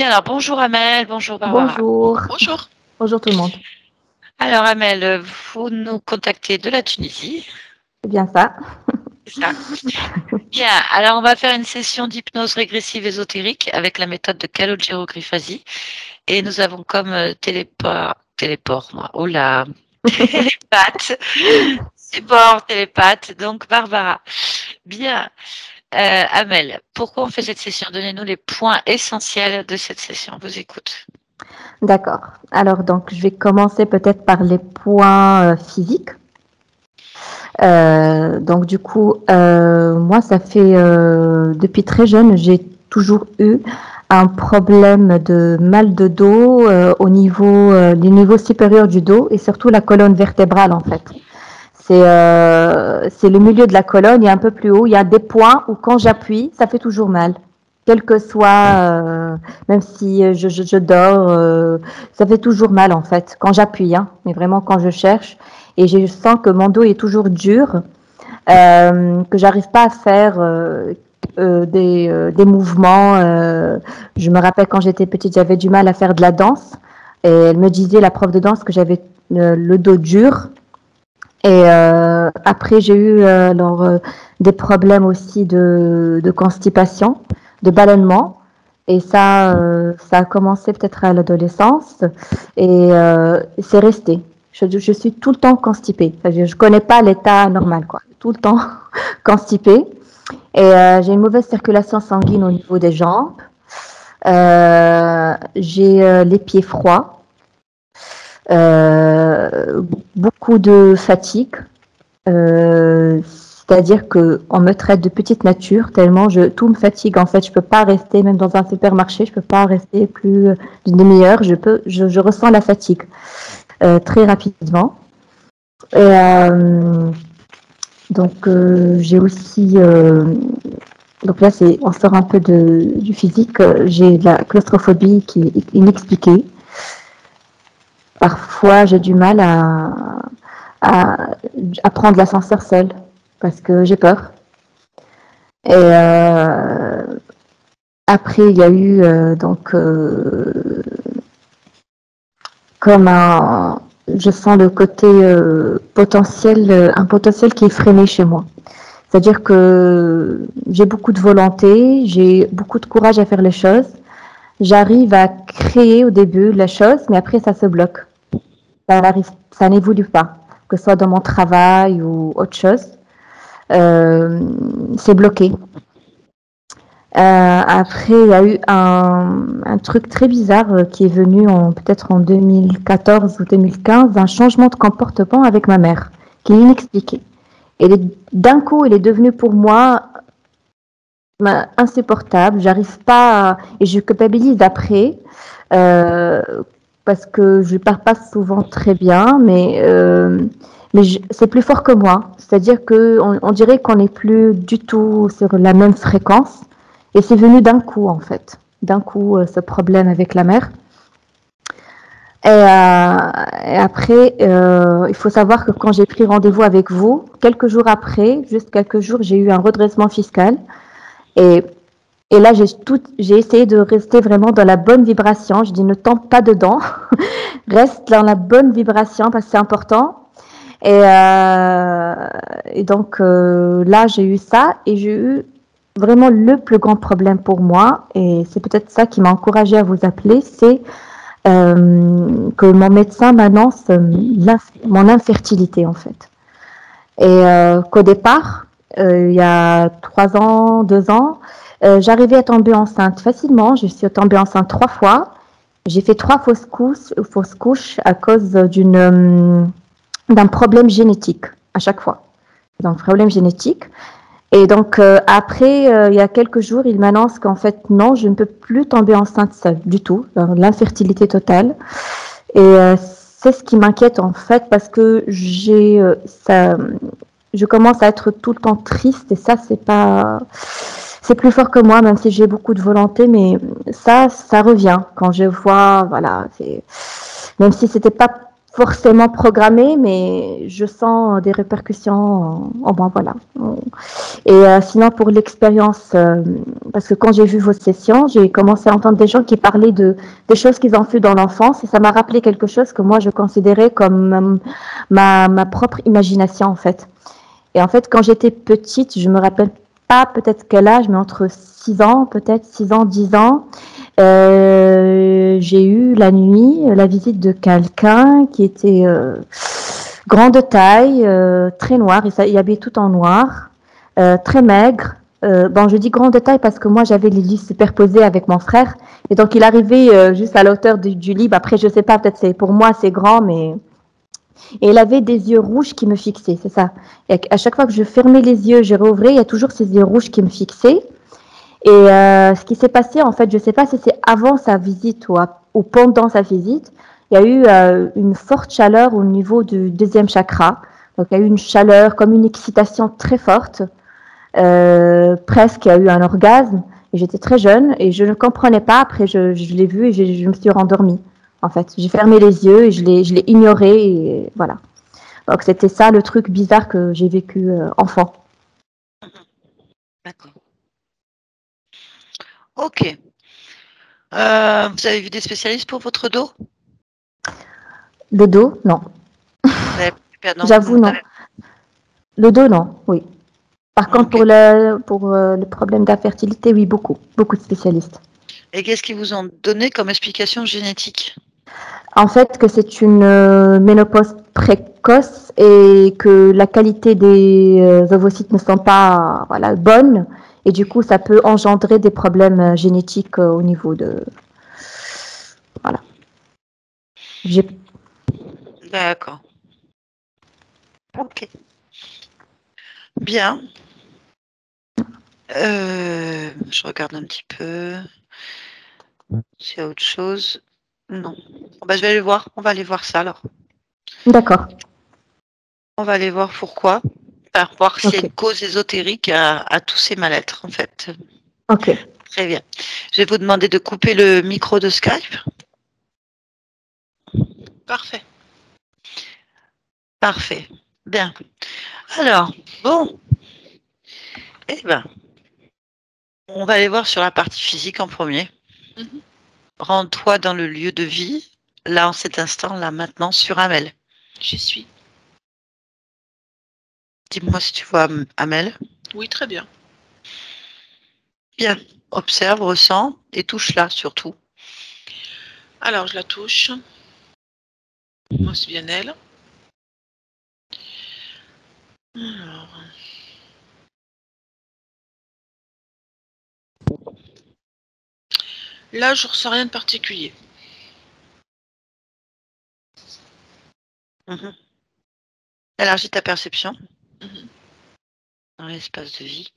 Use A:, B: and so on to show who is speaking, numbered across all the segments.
A: Bien, alors bonjour Amel, bonjour Barbara.
B: Bonjour,
A: Bonjour.
B: bonjour tout le monde.
A: Alors Amel, vous nous contactez de la Tunisie,
B: C'est bien ça.
A: c'est ça? Bien, alors on va faire une session d'hypnose régressive ésotérique avec la méthode de Calogero Grifasi et nous avons comme téléport, moi, oh là, télépathe, support télépathe, donc Barbara. Bien, Amel, pourquoi on fait cette session? Donnez-nous les points essentiels de cette session, on vous écoute.
B: D'accord. Alors donc je vais commencer peut-être par les points physiques. Donc du coup, moi ça fait depuis très jeune, j'ai toujours eu un problème de mal de dos au niveau, les niveaux supérieurs du dos et surtout la colonne vertébrale en fait. C'est le milieu de la colonne et un peu plus haut. Il y a des points où quand j'appuie, ça fait toujours mal. Quel que soit, même si je dors, ça fait toujours mal en fait quand j'appuie, hein, mais vraiment quand je cherche. Et je sens que mon dos est toujours dur, que j'arrive pas à faire des mouvements. Je me rappelle quand j'étais petite, j'avais du mal à faire de la danse. Et elle me disait, la prof de danse, que j'avais le dos dur. Et après, j'ai eu des problèmes aussi de constipation, de ballonnement. Et ça a commencé peut-être à l'adolescence. Et c'est resté. Je suis tout le temps constipée. Je ne connais pas l'état normal, quoi. Tout le temps constipée. Et j'ai une mauvaise circulation sanguine au niveau des jambes. J'ai les pieds froids. Beaucoup de fatigue. C'est-à-dire qu'on me traite de petite nature tellement tout me fatigue. En fait, je peux pas rester, même dans un supermarché, je peux pas rester plus d'une demi-heure. Je ressens la fatigue très rapidement. Et, donc, j'ai aussi, donc là, on sort un peu du physique. J'ai de la claustrophobie qui est inexpliquée. Parfois, j'ai du mal à prendre l'ascenseur seule parce que j'ai peur. Et après, il y a eu comme je sens le côté potentiel, un potentiel qui est freiné chez moi. C'est-à-dire que j'ai beaucoup de volonté, j'ai beaucoup de courage à faire les choses. J'arrive à créer au début la chose, mais après ça se bloque. Ça n'évolue pas, que ce soit dans mon travail ou autre chose. C'est bloqué. Après, il y a eu un truc très bizarre qui est venu peut-être en 2014 ou 2015, un changement de comportement avec ma mère, qui est inexpliqué. Et d'un coup, il est devenu pour moi insupportable. J'arrive pas et je culpabilise après parce que je parle pas souvent très bien, mais c'est plus fort que moi. C'est-à-dire que on dirait qu'on n'est plus du tout sur la même fréquence. Et c'est venu d'un coup, en fait. D'un coup, ce problème avec la mère. Et après, il faut savoir que quand j'ai pris rendez-vous avec vous, quelques jours après, juste quelques jours, j'ai eu un redressement fiscal. Et là, j'ai essayé de rester vraiment dans la bonne vibration. Je dis, ne tombe pas dedans. Reste dans la bonne vibration parce que c'est important. Et donc, là, j'ai eu ça et j'ai eu vraiment le plus grand problème pour moi, et c'est peut-être ça qui m'a encouragée à vous appeler, c'est que mon médecin m'annonce mon infertilité en fait. Et qu'au départ, il y a 3 ans, 2 ans, j'arrivais à tomber enceinte facilement. Je suis tombée enceinte 3 fois. J'ai fait 3 fausses couches à cause d'un problème génétique à chaque fois. Donc, problème génétique. Et donc, après, il y a quelques jours, il m'annonce qu'en fait, non, je ne peux plus tomber enceinte seule du tout, l'infertilité totale. Et c'est ce qui m'inquiète en fait, parce que je commence à être tout le temps triste, et ça, c'est plus fort que moi, même si j'ai beaucoup de volonté, mais ça revient quand je vois, voilà, même si c'était pas forcément programmé, mais je sens des répercussions en moi, voilà. Et sinon, pour l'expérience, parce que quand j'ai vu vos sessions, j'ai commencé à entendre des gens qui parlaient des choses qu'ils ont fait dans l'enfance, et ça m'a rappelé quelque chose que moi, je considérais comme ma propre imagination, en fait. Et en fait, quand j'étais petite, je me rappelle pas peut-être quel âge, mais entre 6 ans, peut-être 6 ans, 10 ans, j'ai eu la nuit la visite de quelqu'un qui était grande taille, très noir, il habillait tout en noir, très maigre. Bon, je dis grande taille parce que moi j'avais les lits superposés avec mon frère, et donc il arrivait juste à la hauteur du lit. Après, je sais pas, peut-être c'est pour moi c'est grand, mais et il avait des yeux rouges qui me fixaient, c'est ça. Et à chaque fois que je fermais les yeux, je réouvrais, il y a toujours ces yeux rouges qui me fixaient. Et ce qui s'est passé, en fait, je ne sais pas si c'est avant sa visite ou pendant sa visite, il y a eu une forte chaleur au niveau du deuxième chakra. Donc, il y a eu une chaleur, comme une excitation très forte. Presque, il y a eu un orgasme. Et j'étais très jeune et je ne comprenais pas. Après, je l'ai vu et je me suis rendormie. En fait, j'ai fermé les yeux et je l'ai ignoré. Et voilà. Donc, c'était ça le truc bizarre que j'ai vécu enfant.
A: D'accord. Ok. Vous avez vu des spécialistes pour votre dos?
B: Le dos, non.
A: Non,
B: J'avoue,
A: vous
B: non.
A: avez...
B: Le dos, non. Oui. Par contre,
A: Ok.
B: pour le problème d'infertilité, oui, beaucoup, beaucoup de spécialistes.
A: Et qu'est-ce qu'ils vous ont donné comme explication génétique?
B: En fait, que c'est une ménopause précoce et que la qualité des ovocytes ne sont pas voilà, bonnes. Et du coup, ça peut engendrer des problèmes génétiques au niveau de... Voilà. J'ai...
A: D'accord. Ok. Bien. Je regarde un petit peu s'il y a autre chose. Non. Bon, bah, je vais aller voir. On va aller voir ça alors.
B: D'accord.
A: On va aller voir pourquoi. Enfin, voir s'il y a
B: Ok.
A: une cause ésotérique à tous ces mal-être, en fait.
B: Ok.
A: Très bien. Je vais vous demander de couper le micro de Skype.
C: Parfait.
A: Parfait. Bien. Alors, bon, eh ben, on va aller voir sur la partie physique en premier.
C: Mhm.
A: Rends-toi dans le lieu de vie, là, en cet instant, là, maintenant, sur Amel.
C: J'y suis.
A: Dis-moi si tu vois Amel.
C: Oui, très bien.
A: Bien. Observe, ressens et touche-la surtout.
C: Alors, je la touche. Moi, c'est bien elle. Alors, là, je ressens rien de particulier.
A: Mhm. Élargis ta perception
C: Mhm.
A: dans l'espace de vie.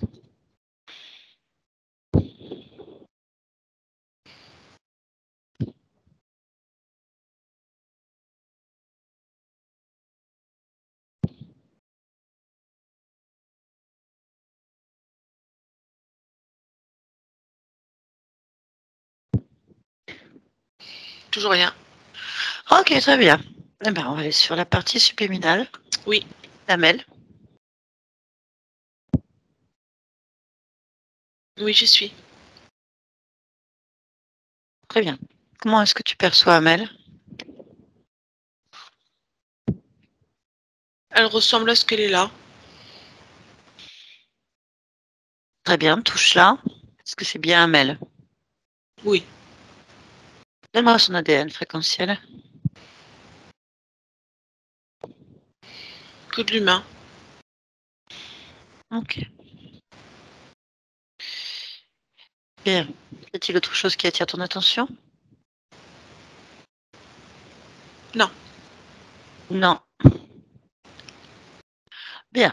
C: Toujours rien.
A: Ok, très bien. Eh ben, on va aller sur la partie subliminale.
C: Oui.
A: Amel.
C: Oui, j'y suis.
A: Très bien. Comment est-ce que tu perçois Amel?
C: Elle ressemble à ce qu'elle est là.
A: Très bien, touche-la. Est-ce que c'est bien Amel?
C: Oui.
A: Donne-moi son ADN fréquentiel.
C: Que de l'humain.
A: Ok. Bien. Y a-t-il autre chose qui attire ton attention?
C: Non.
A: Non. Bien.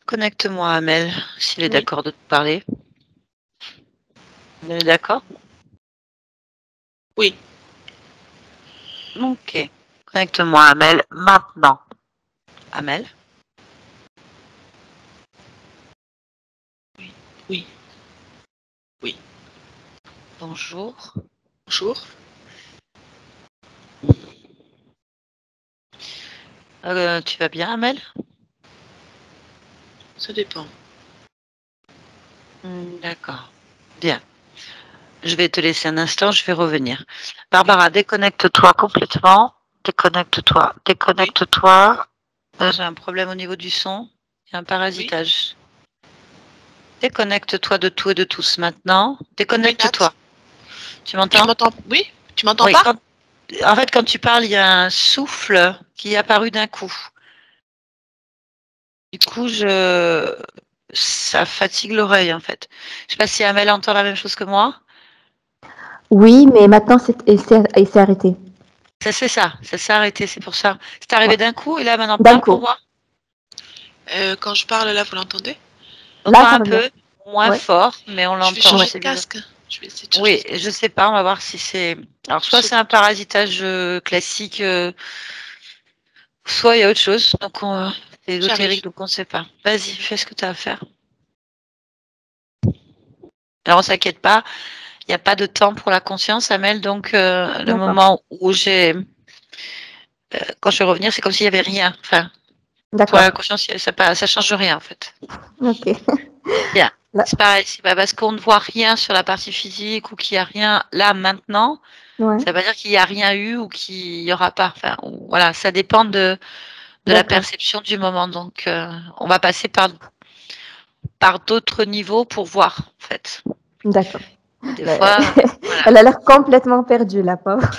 A: Connecte-moi à Amel, s'il est
C: Oui.
A: d'accord de te parler. Il est d'accord?
C: Oui.
A: Ok. Connecte-moi à Amel maintenant. Amel?
C: Oui. Oui.
A: Bonjour.
C: Bonjour.
A: Tu vas bien, Amel?
C: Ça dépend.
A: D'accord. Bien. Je vais te laisser un instant, je vais revenir. Barbara, déconnecte-toi complètement. Déconnecte-toi.
C: Oui,
A: Déconnecte-toi. J'ai un problème au niveau du son. Il y a un
C: oui.
A: parasitage. Déconnecte-toi de tout et de tous maintenant.
C: Oui, Nat.
A: Déconnecte-toi. Tu
C: Tu
A: m'entends?
C: m'entends? Oui, tu m'entends
A: Oui.
C: pas?
A: En fait, quand tu parles, il y a un souffle qui est apparu d'un coup. Du coup, ça fatigue l'oreille, en fait. Je sais pas si Amel entend la même chose que moi.
B: Oui, mais maintenant, il s'est arrêté.
A: C'est ça. Ça s'est arrêté, c'est pour ça. C'est arrivé
B: Ouais.
A: d'un coup et là, maintenant,
B: D'un
A: parle pour
B: coup.
A: moi.
C: Quand je parle là, vous l'entendez?
A: On
B: Là,
A: entend
B: ça
A: un
B: revient.
A: peu, moins
B: Ouais.
A: fort, mais on
C: Je vais
A: l'entend,
C: changer
B: Ouais.
C: de
A: c'est bizarre.
C: casque. Je vais essayer de changer
A: Oui,
C: de
A: je
C: casque.
A: sais pas, on va voir si c'est. Alors, soit c'est un parasitage classique, soit il y a autre chose. Donc, c'est
C: J'arrive.
A: ésotérique, donc on ne sait pas. Vas-y, fais ce que tu as à faire. Alors, on s'inquiète pas, il n'y a pas de temps pour la conscience, Amel. Donc, le
B: D'accord.
A: moment où quand je vais revenir, c'est comme s'il n'y avait rien. Enfin, pour la
B: D'accord.
A: conscience, ça change rien, en fait.
B: Ok.
A: Bien.
B: Là.
A: C'est pareil, c'est pas parce qu'on ne voit rien sur la partie physique ou qu'il n'y a rien là maintenant,
B: Ouais.
A: ça veut pas dire qu'il n'y a rien eu ou qu'il n'y aura pas. Enfin, voilà, ça dépend de la
B: D'accord.
A: perception du moment. Donc, on va passer par d'autres niveaux pour voir, en fait.
B: D'accord.
A: Des
B: Mais-
A: fois, voilà.
B: Elle a l'air complètement perdue, la pauvre.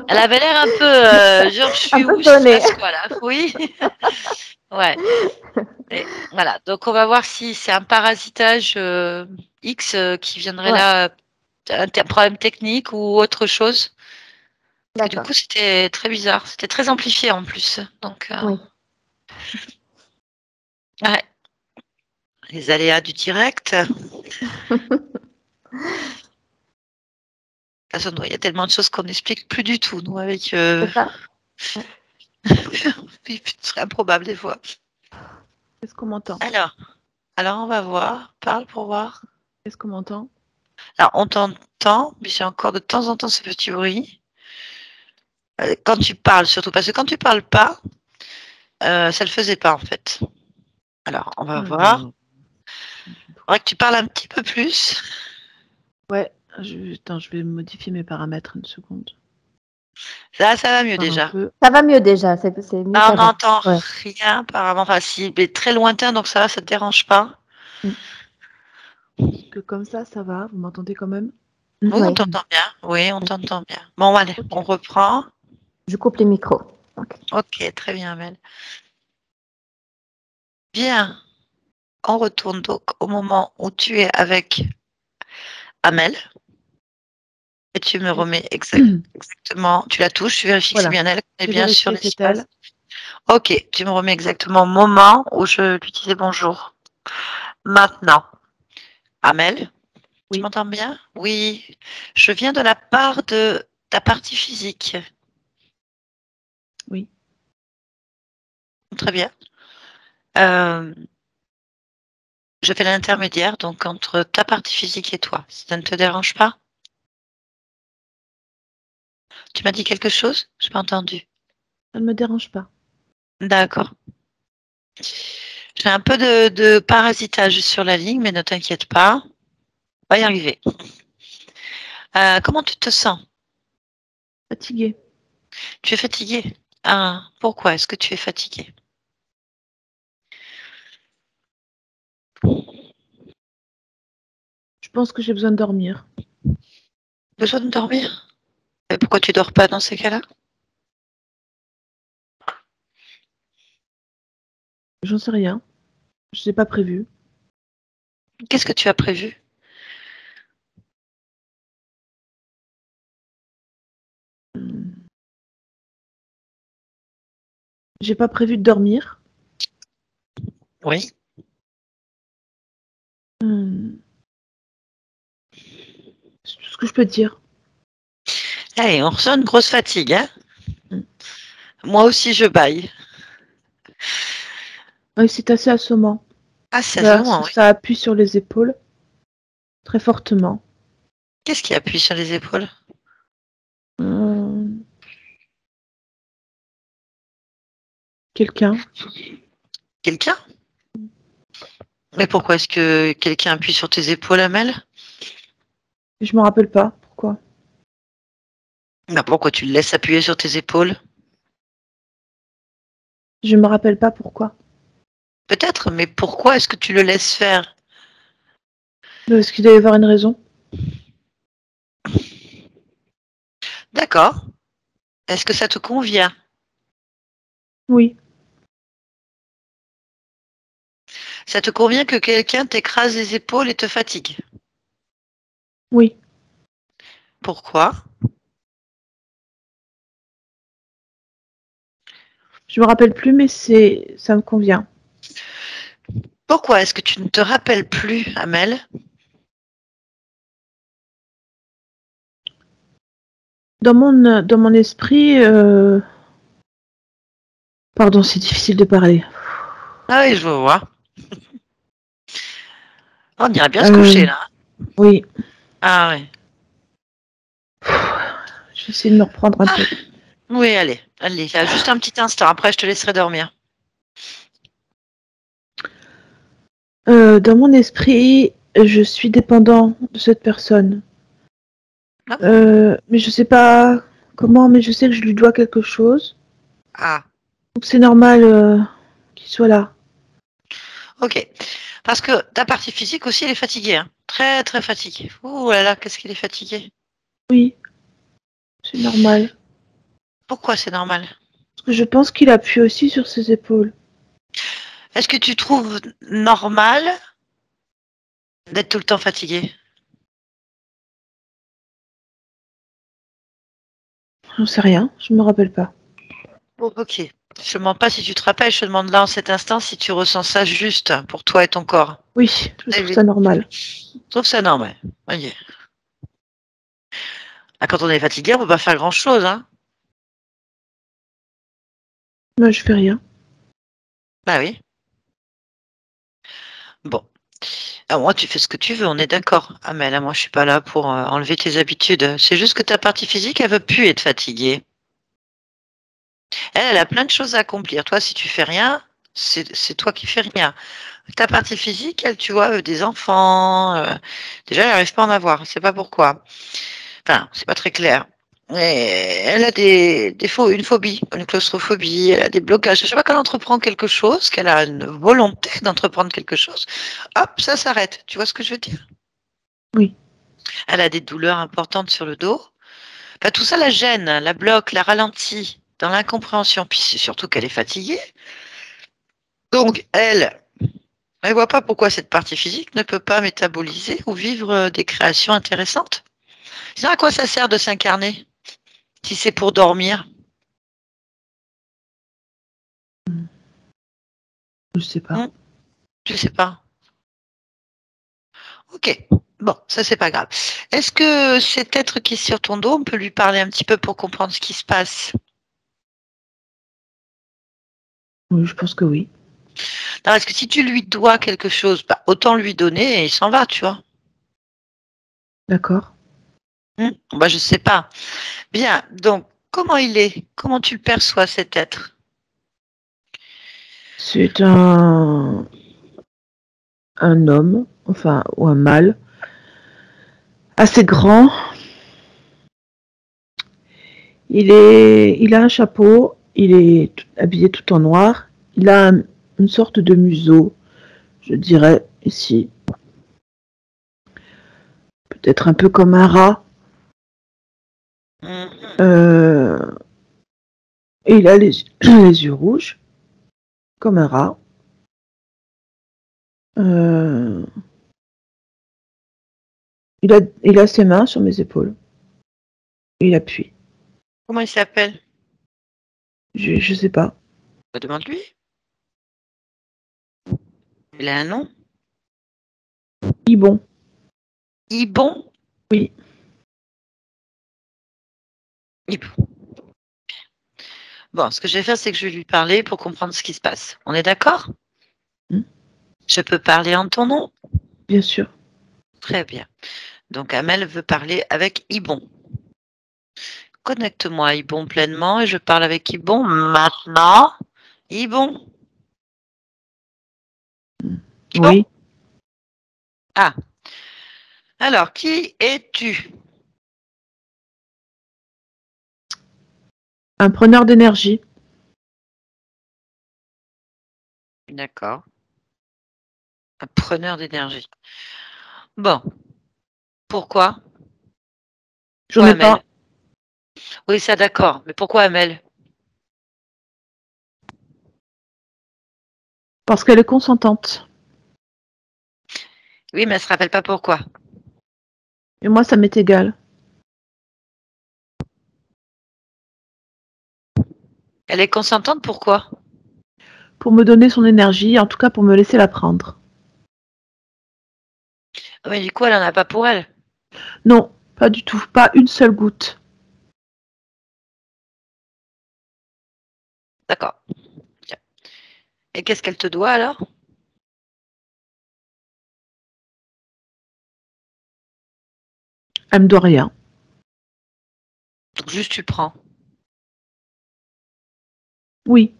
A: Elle avait l'air un peu, genre, je
B: Un
A: suis où,
B: peu
A: il se
B: sonnée.
A: passe quoi là? Oui. Ouais. Et voilà. Donc, on va voir si c'est un parasitage X qui viendrait
B: Ouais.
A: là, un problème technique ou autre chose. Parce que du
B: D'accord.
A: coup, c'était très bizarre. C'était très amplifié en plus. Donc,
B: Oui.
A: ouais, les aléas du direct. De toute façon, il y a tellement de choses qu'on n'explique plus du tout, nous, avec.
B: C'est ça. Ouais.
A: Ce serait improbable des fois.
D: Est-ce qu'on m'entend?
A: Alors, on va voir. Parle pour voir.
D: Est-ce qu'on m'entend?
A: Alors, on t'entend, mais j'ai encore de temps en temps ce petit bruit. Quand tu parles, surtout, parce que quand tu parles pas, ça le faisait pas, en fait. Alors, on va voir.
D: Alors,
A: Il faudrait que tu parles un petit peu plus.
D: ouais, attends, je vais modifier mes paramètres une seconde.
A: Là, ça va mieux
D: Voir un
A: déjà.
D: peu.
B: Ça va mieux déjà. C'est mieux
A: Là, on
B: qu'avant.
A: n'entend
B: Ouais.
A: rien apparemment. Enfin, si, mais très lointain, donc ça va, ça te dérange pas.
D: Parce que comme ça va. Vous m'entendez quand même?
A: Oui, on
B: Oui.
A: t'entend bien. Oui, on t'entend bien. Bon, allez,
D: Ok.
A: on reprend.
B: Je coupe les micros. Ok.
A: Ok, très bien, Mel. Bien. On retourne donc au moment où tu es avec Amel. Et tu me remets exactement. Tu la touches, tu vérifies que c'est
D: Voilà.
A: bien elle, qu'on est
D: J'ai
A: bien sur
D: vérifié, c'est
A: l'espace.
D: elle.
A: Ok, tu me remets exactement au moment où je lui disais bonjour. Maintenant, Amel, tu
D: Oui.
A: m'entends bien? Oui, je viens de la part de ta partie physique.
D: Oui.
A: Très bien. Je fais l'intermédiaire, donc entre ta partie physique et toi. Ça ne te dérange pas? Tu m'as dit quelque chose? Je n'ai pas entendu.
D: Ça ne me dérange pas.
A: D'accord. J'ai un peu de parasitage sur la ligne, mais ne t'inquiète pas. On va y arriver. Comment tu te sens?
D: Fatiguée.
A: Tu es fatigué? Ah, pourquoi est-ce que tu es fatigué?
D: Je pense que j'ai besoin de dormir.
A: Besoin de dormir? Et pourquoi tu dors pas dans ces cas-là?
D: J'en sais rien. Je n'ai pas prévu.
A: Qu'est-ce que tu as prévu?
D: J'ai pas prévu de dormir.
A: Oui.
D: C'est tout ce que je peux te dire.
A: Allez, on ressent une grosse fatigue, hein?
D: Mm.
A: Moi aussi, je baille.
D: Oui, c'est assez assommant.
A: Ah, sérieusement, oui.
D: Ça appuie sur les épaules très fortement.
A: Qu'est-ce qui appuie sur les épaules?
D: quelqu'un.
A: Quelqu'un? Mais pourquoi est-ce que quelqu'un appuie sur tes épaules, Amel?
D: Je me rappelle pas. Pourquoi?
A: Bah, pourquoi tu le laisses appuyer sur tes épaules?
D: Je me rappelle pas pourquoi.
A: Peut-être, mais pourquoi est-ce que tu le laisses faire?
D: Parce qu'il doit y avoir une raison.
A: D'accord. Est-ce que ça te convient?
D: Oui.
A: Ça te convient que quelqu'un t'écrase les épaules et te fatigue?
D: Oui.
A: Pourquoi?
D: Je me rappelle plus, mais ça me convient.
A: Pourquoi est-ce que tu ne te rappelles plus, Amel?
D: Dans mon esprit, pardon, c'est difficile de parler.
A: Ah oui, je vois. On irait bien se coucher, là.
D: Oui.
A: Ah oui.
D: Je vais essayer de me reprendre un peu.
A: Oui, allez, là, juste un petit instant. Après, je te laisserai dormir.
D: Dans mon esprit, je suis dépendant de cette personne.
A: Ah.
D: Mais je sais pas comment, mais je sais que je lui dois quelque chose.
A: Ah,
D: Donc c'est normal qu'il soit là.
A: ok. Parce que ta partie physique aussi, elle est fatiguée. Hein. Très, très fatiguée. Ouh là là, qu'est-ce qu'il est fatigué.
D: Oui, c'est normal.
A: Pourquoi c'est normal?
D: Parce que je pense qu'il appuie aussi sur ses épaules.
A: Est-ce que tu trouves normal d'être tout le temps fatigué?
D: J'en sais rien, je me rappelle pas.
A: Bon, ok. Je ne demande pas si tu te rappelles, je te demande là en cet instant si tu ressens ça juste pour toi et ton corps.
D: Oui, je trouve ça normal.
A: Je trouve ça normal. Ok. Ah, quand on est fatigué, on ne peut pas faire grand-chose. Hein.
D: Moi, je fais rien.
A: Bah oui. Bon. Ah, moi, tu fais ce que tu veux, on est d'accord. Ah, mais là, moi, je suis pas là pour enlever tes habitudes. C'est juste que ta partie physique, elle veut plus être fatiguée. Elle a plein de choses à accomplir. Toi, si tu fais rien, c'est toi qui fais rien. Ta partie physique, elle, tu vois, des enfants. Déjà, elle n'arrive pas à en avoir. Je sais pas pourquoi. Enfin, c'est pas très clair. Et elle a une phobie, une claustrophobie, elle a des blocages. Je sais pas qu'elle entreprend quelque chose, qu'elle a une volonté d'entreprendre quelque chose. Hop, ça s'arrête. Tu vois ce que je veux dire?
D: Oui.
A: Elle a des douleurs importantes sur le dos. Enfin, tout ça la gêne, la bloque, la ralentit dans l'incompréhension. Puis c'est surtout qu'elle est fatiguée. Donc, elle voit pas pourquoi cette partie physique ne peut pas métaboliser ou vivre des créations intéressantes. Sinon, à quoi ça sert de s'incarner si c'est pour dormir?
D: Je sais pas.
A: Je sais pas. Ok. Bon, ça c'est pas grave. Est-ce que cet être qui est sur ton dos, on peut lui parler un petit peu pour comprendre ce qui se passe?
D: Oui, je pense que oui.
A: Non, parce que si tu lui dois quelque chose, bah, autant lui donner et il s'en va, tu vois.
D: D'accord.
A: Bah, je sais pas. Bien, donc, comment il est? Comment tu le perçois, cet être?
D: C'est un homme, enfin, ou un mâle, assez grand. Il a un chapeau, il est habillé tout en noir. Il a une sorte de museau, je dirais, ici. Peut-être un peu comme un rat. Euh, et il a les yeux rouges, comme un rat. Euh, il a ses mains sur mes épaules. Il appuie.
A: Comment il s'appelle?
D: Je sais pas.
A: Bah, demande-lui. Il a un nom?
D: Ibon.
A: Ibon?
D: Oui.
A: Ibon. Bon, ce que je vais faire, c'est que je vais lui parler pour comprendre ce qui se passe. On est d'accord? Je peux parler en ton nom?
D: Bien sûr.
A: Très bien. Donc, Amel veut parler avec Ibon. Connecte-moi à Ibon pleinement et je parle avec Ibon maintenant. Ibon. Ibon.
D: Oui.
A: Ah. Alors, qui es-tu?
D: Un preneur d'énergie.
A: D'accord. Un preneur d'énergie. Bon. Pourquoi?
D: J'en
A: Pourquoi
D: ai
A: Amel?
D: pas.
A: Oui, ça d'accord. Mais pourquoi Amel?
D: Parce qu'elle est consentante.
A: Oui, mais elle se rappelle pas pourquoi.
D: Et moi, ça m'est égal.
A: Elle est consentante, pourquoi?
D: Pour me donner son énergie, en tout cas pour me laisser la prendre.
A: Mais du coup, elle en a pas pour elle.
D: Non, pas du tout. Pas une seule goutte.
A: D'accord. Bien. Et qu'est-ce qu'elle te doit alors?
D: Elle me doit rien.
A: Donc juste tu prends.
D: Oui.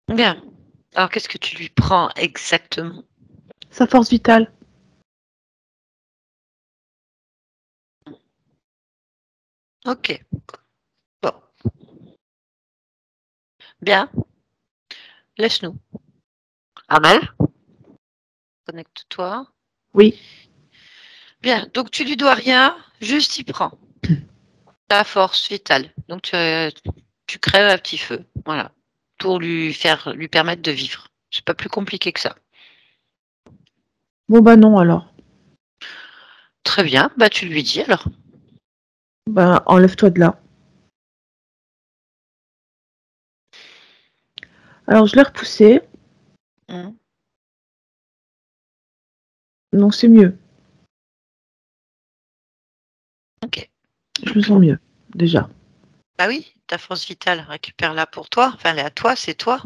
A: Bien. Alors qu'est-ce que tu lui prends exactement?
D: Sa force vitale.
A: Ok. Bon. Bien. Laisse-nous. Amel, connecte-toi.
D: Oui.
A: Bien. Donc tu lui dois rien, juste y prends. Ta force vitale. Donc tu crèves un petit feu. Voilà. Pour lui permettre de vivre. C'est pas plus compliqué que ça.
D: Bon bah non alors.
A: Très bien. Bah tu lui dis alors.
D: Ben enlève-toi de là. Alors je l'ai repoussé.
A: Hum.
D: Donc c'est mieux.
A: Ok.
D: Je me sens mieux. Déjà.
A: Bah oui, ta force vitale, récupère-la pour toi. Enfin, elle est à toi, c'est toi.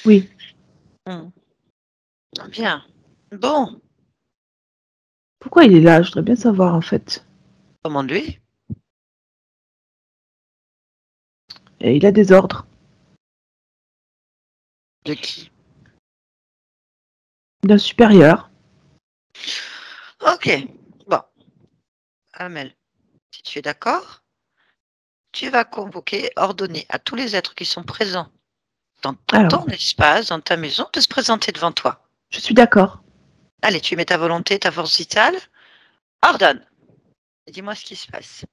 D: Oui.
A: Hum. Bien. Bon.
D: Pourquoi il est là? Je voudrais bien savoir en fait.
A: Commande-lui.
D: Et il a des ordres.
A: De qui?
D: D'un supérieur.
A: Ok. Bon. Amel, si tu es d'accord, tu vas convoquer, ordonner à tous les êtres qui sont présents dans
D: Alors,
A: ton espace, dans ta maison, de se présenter devant toi.
D: je suis d'accord.
A: Allez, tu mets ta volonté, ta force vitale. Ordonne. Et dis-moi ce qui se passe.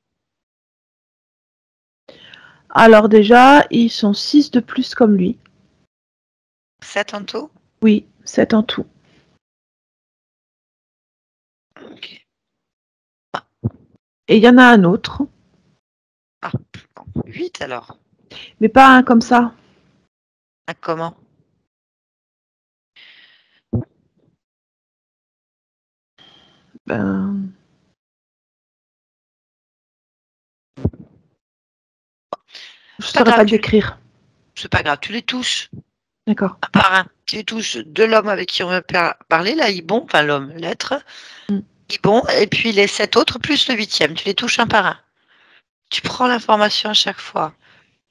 D: Alors déjà, ils sont 6 de plus comme lui.
A: 7 en tout?
D: Oui, 7 en tout.
A: Ok.
D: Et il y en a un autre,
A: Ah, bon, 8 alors.
D: mais pas un comme ça.
A: Ah, comment?
D: Ben, je
A: C'est pas
D: saurais
A: grave,
D: pas le décrire.
A: c'est pas grave, tu les touches
D: D'accord.
A: un par un. Tu les touches de l'homme avec qui on va parler, là, Ibon, enfin l'homme, l'être,
D: Mm.
A: Ibon, et puis les 7 autres plus le huitième. Tu les touches un par un. Tu prends l'information à chaque fois.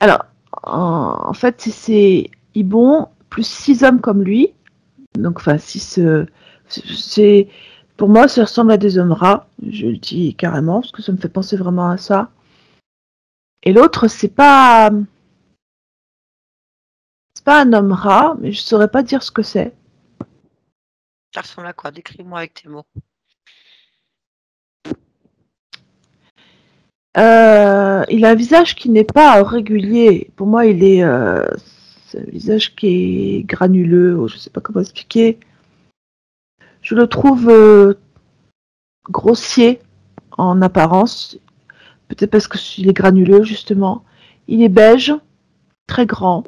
D: Alors, en fait, c'est Ibon plus 6 hommes comme lui. Donc, enfin, 6. C'est, pour moi, ça ressemble à des hommes rats. Je le dis carrément, parce que ça me fait penser vraiment à ça. Et l'autre, c'est pas un homme rat, mais je saurais pas dire ce que c'est.
A: Ça ressemble à quoi? Décris-moi avec tes mots.
D: Il a un visage qui n'est pas régulier. Pour moi, c'est un visage qui est granuleux, ou je sais pas comment expliquer. Je le trouve grossier en apparence, peut-être parce qu'il est granuleux justement. Il est beige, très grand,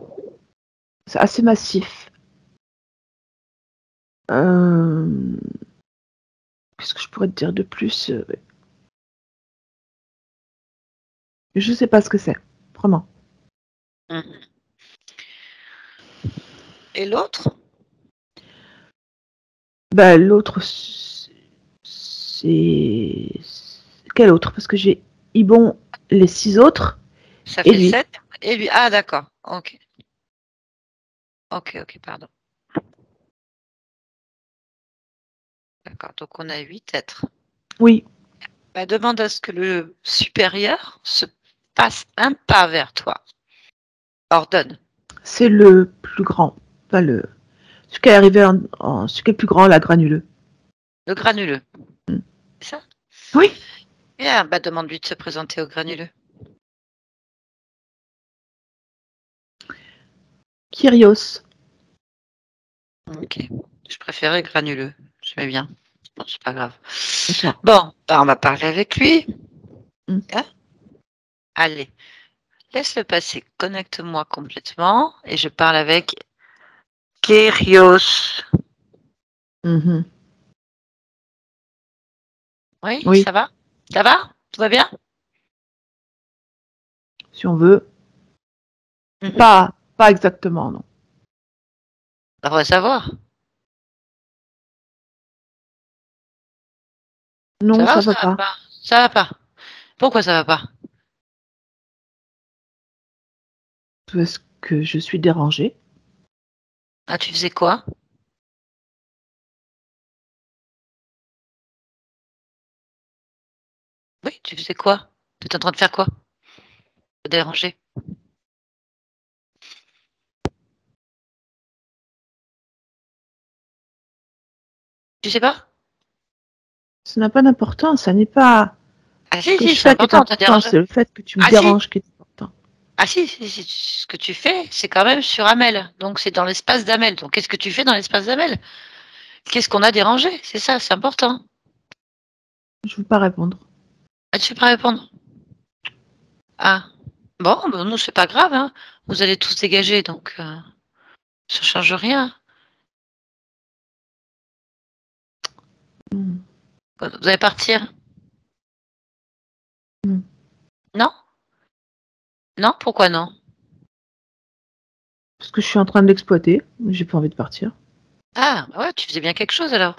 D: c'est assez massif. Euh, Qu'est-ce que je pourrais te dire de plus? Je sais pas ce que c'est, vraiment.
A: Mhm. Et l'autre?
D: Bah, l'autre, quel autre? Parce que j'ai Ibon, les 6 autres,
A: Ça
D: et
A: fait
D: lui.
A: 7. Et lui. Ah, d'accord. Ok. Ok, pardon. D'accord, donc on a 8 êtres.
D: Oui,
A: Bah, demande à ce que le supérieur se passe un pas vers toi. Ordonne.
D: c'est le plus grand. Enfin, celui qui est arrivé celui qui est le plus grand, la granuleux.
A: Le granuleux.
D: Mm.
A: C'est ça?
D: Oui.
A: Bien, bah, demande-lui de se présenter au granuleux.
D: Kyrios.
A: Ok. Je préférais granuleux. J'aimais bien. Bon, c'est pas grave.
D: D'accord.
A: Bon, bah, on va parler avec lui.
D: Mm.
A: Hein? Allez, laisse-le passer. Connecte-moi complètement et je parle avec Kyrios.
D: Mhm.
A: Oui,
D: Oui,
A: ça va? Ça va? Tout va bien?
D: si on veut.
A: Mhm.
D: Pas exactement, non.
A: On va savoir. Ça
D: Non,
A: va
D: ça
A: ou ça
D: va
A: va
D: pas.
A: pas? Ça va pas. Pourquoi ça va pas?
D: Parce que je suis dérangée.
A: Ah, tu faisais quoi? Oui, tu faisais quoi? Tu étais en train de faire quoi? Te déranger? Tu sais pas?
D: Ça n'a pas d'importance. Ça n'est pas
A: Ah
D: ce
A: si,
D: que
A: si,
D: je
A: c'est
D: fais qui est
A: important, t'as
D: important.
A: dérangé.
D: C'est le fait que tu me
A: Ah si,
D: déranges qui est important.
A: ah si, ce que tu fais, c'est quand même sur Amel. Donc c'est dans l'espace d'Amel. Donc qu'est-ce que tu fais dans l'espace d'Amel? Qu'est-ce qu'on a dérangé? C'est ça, c'est important.
D: Je veux pas répondre.
A: Ah, tu peux pas répondre. Ah. Bon, ben, nous, c'est pas grave, hein. Vous allez tous dégager, donc ça change rien.
D: Mm.
A: Vous allez partir?
D: Mm.
A: Non? Non? Pourquoi non?
D: Parce que je suis en train de l'exploiter. J'ai pas envie de partir.
A: Ah, bah ouais, tu faisais bien quelque chose alors.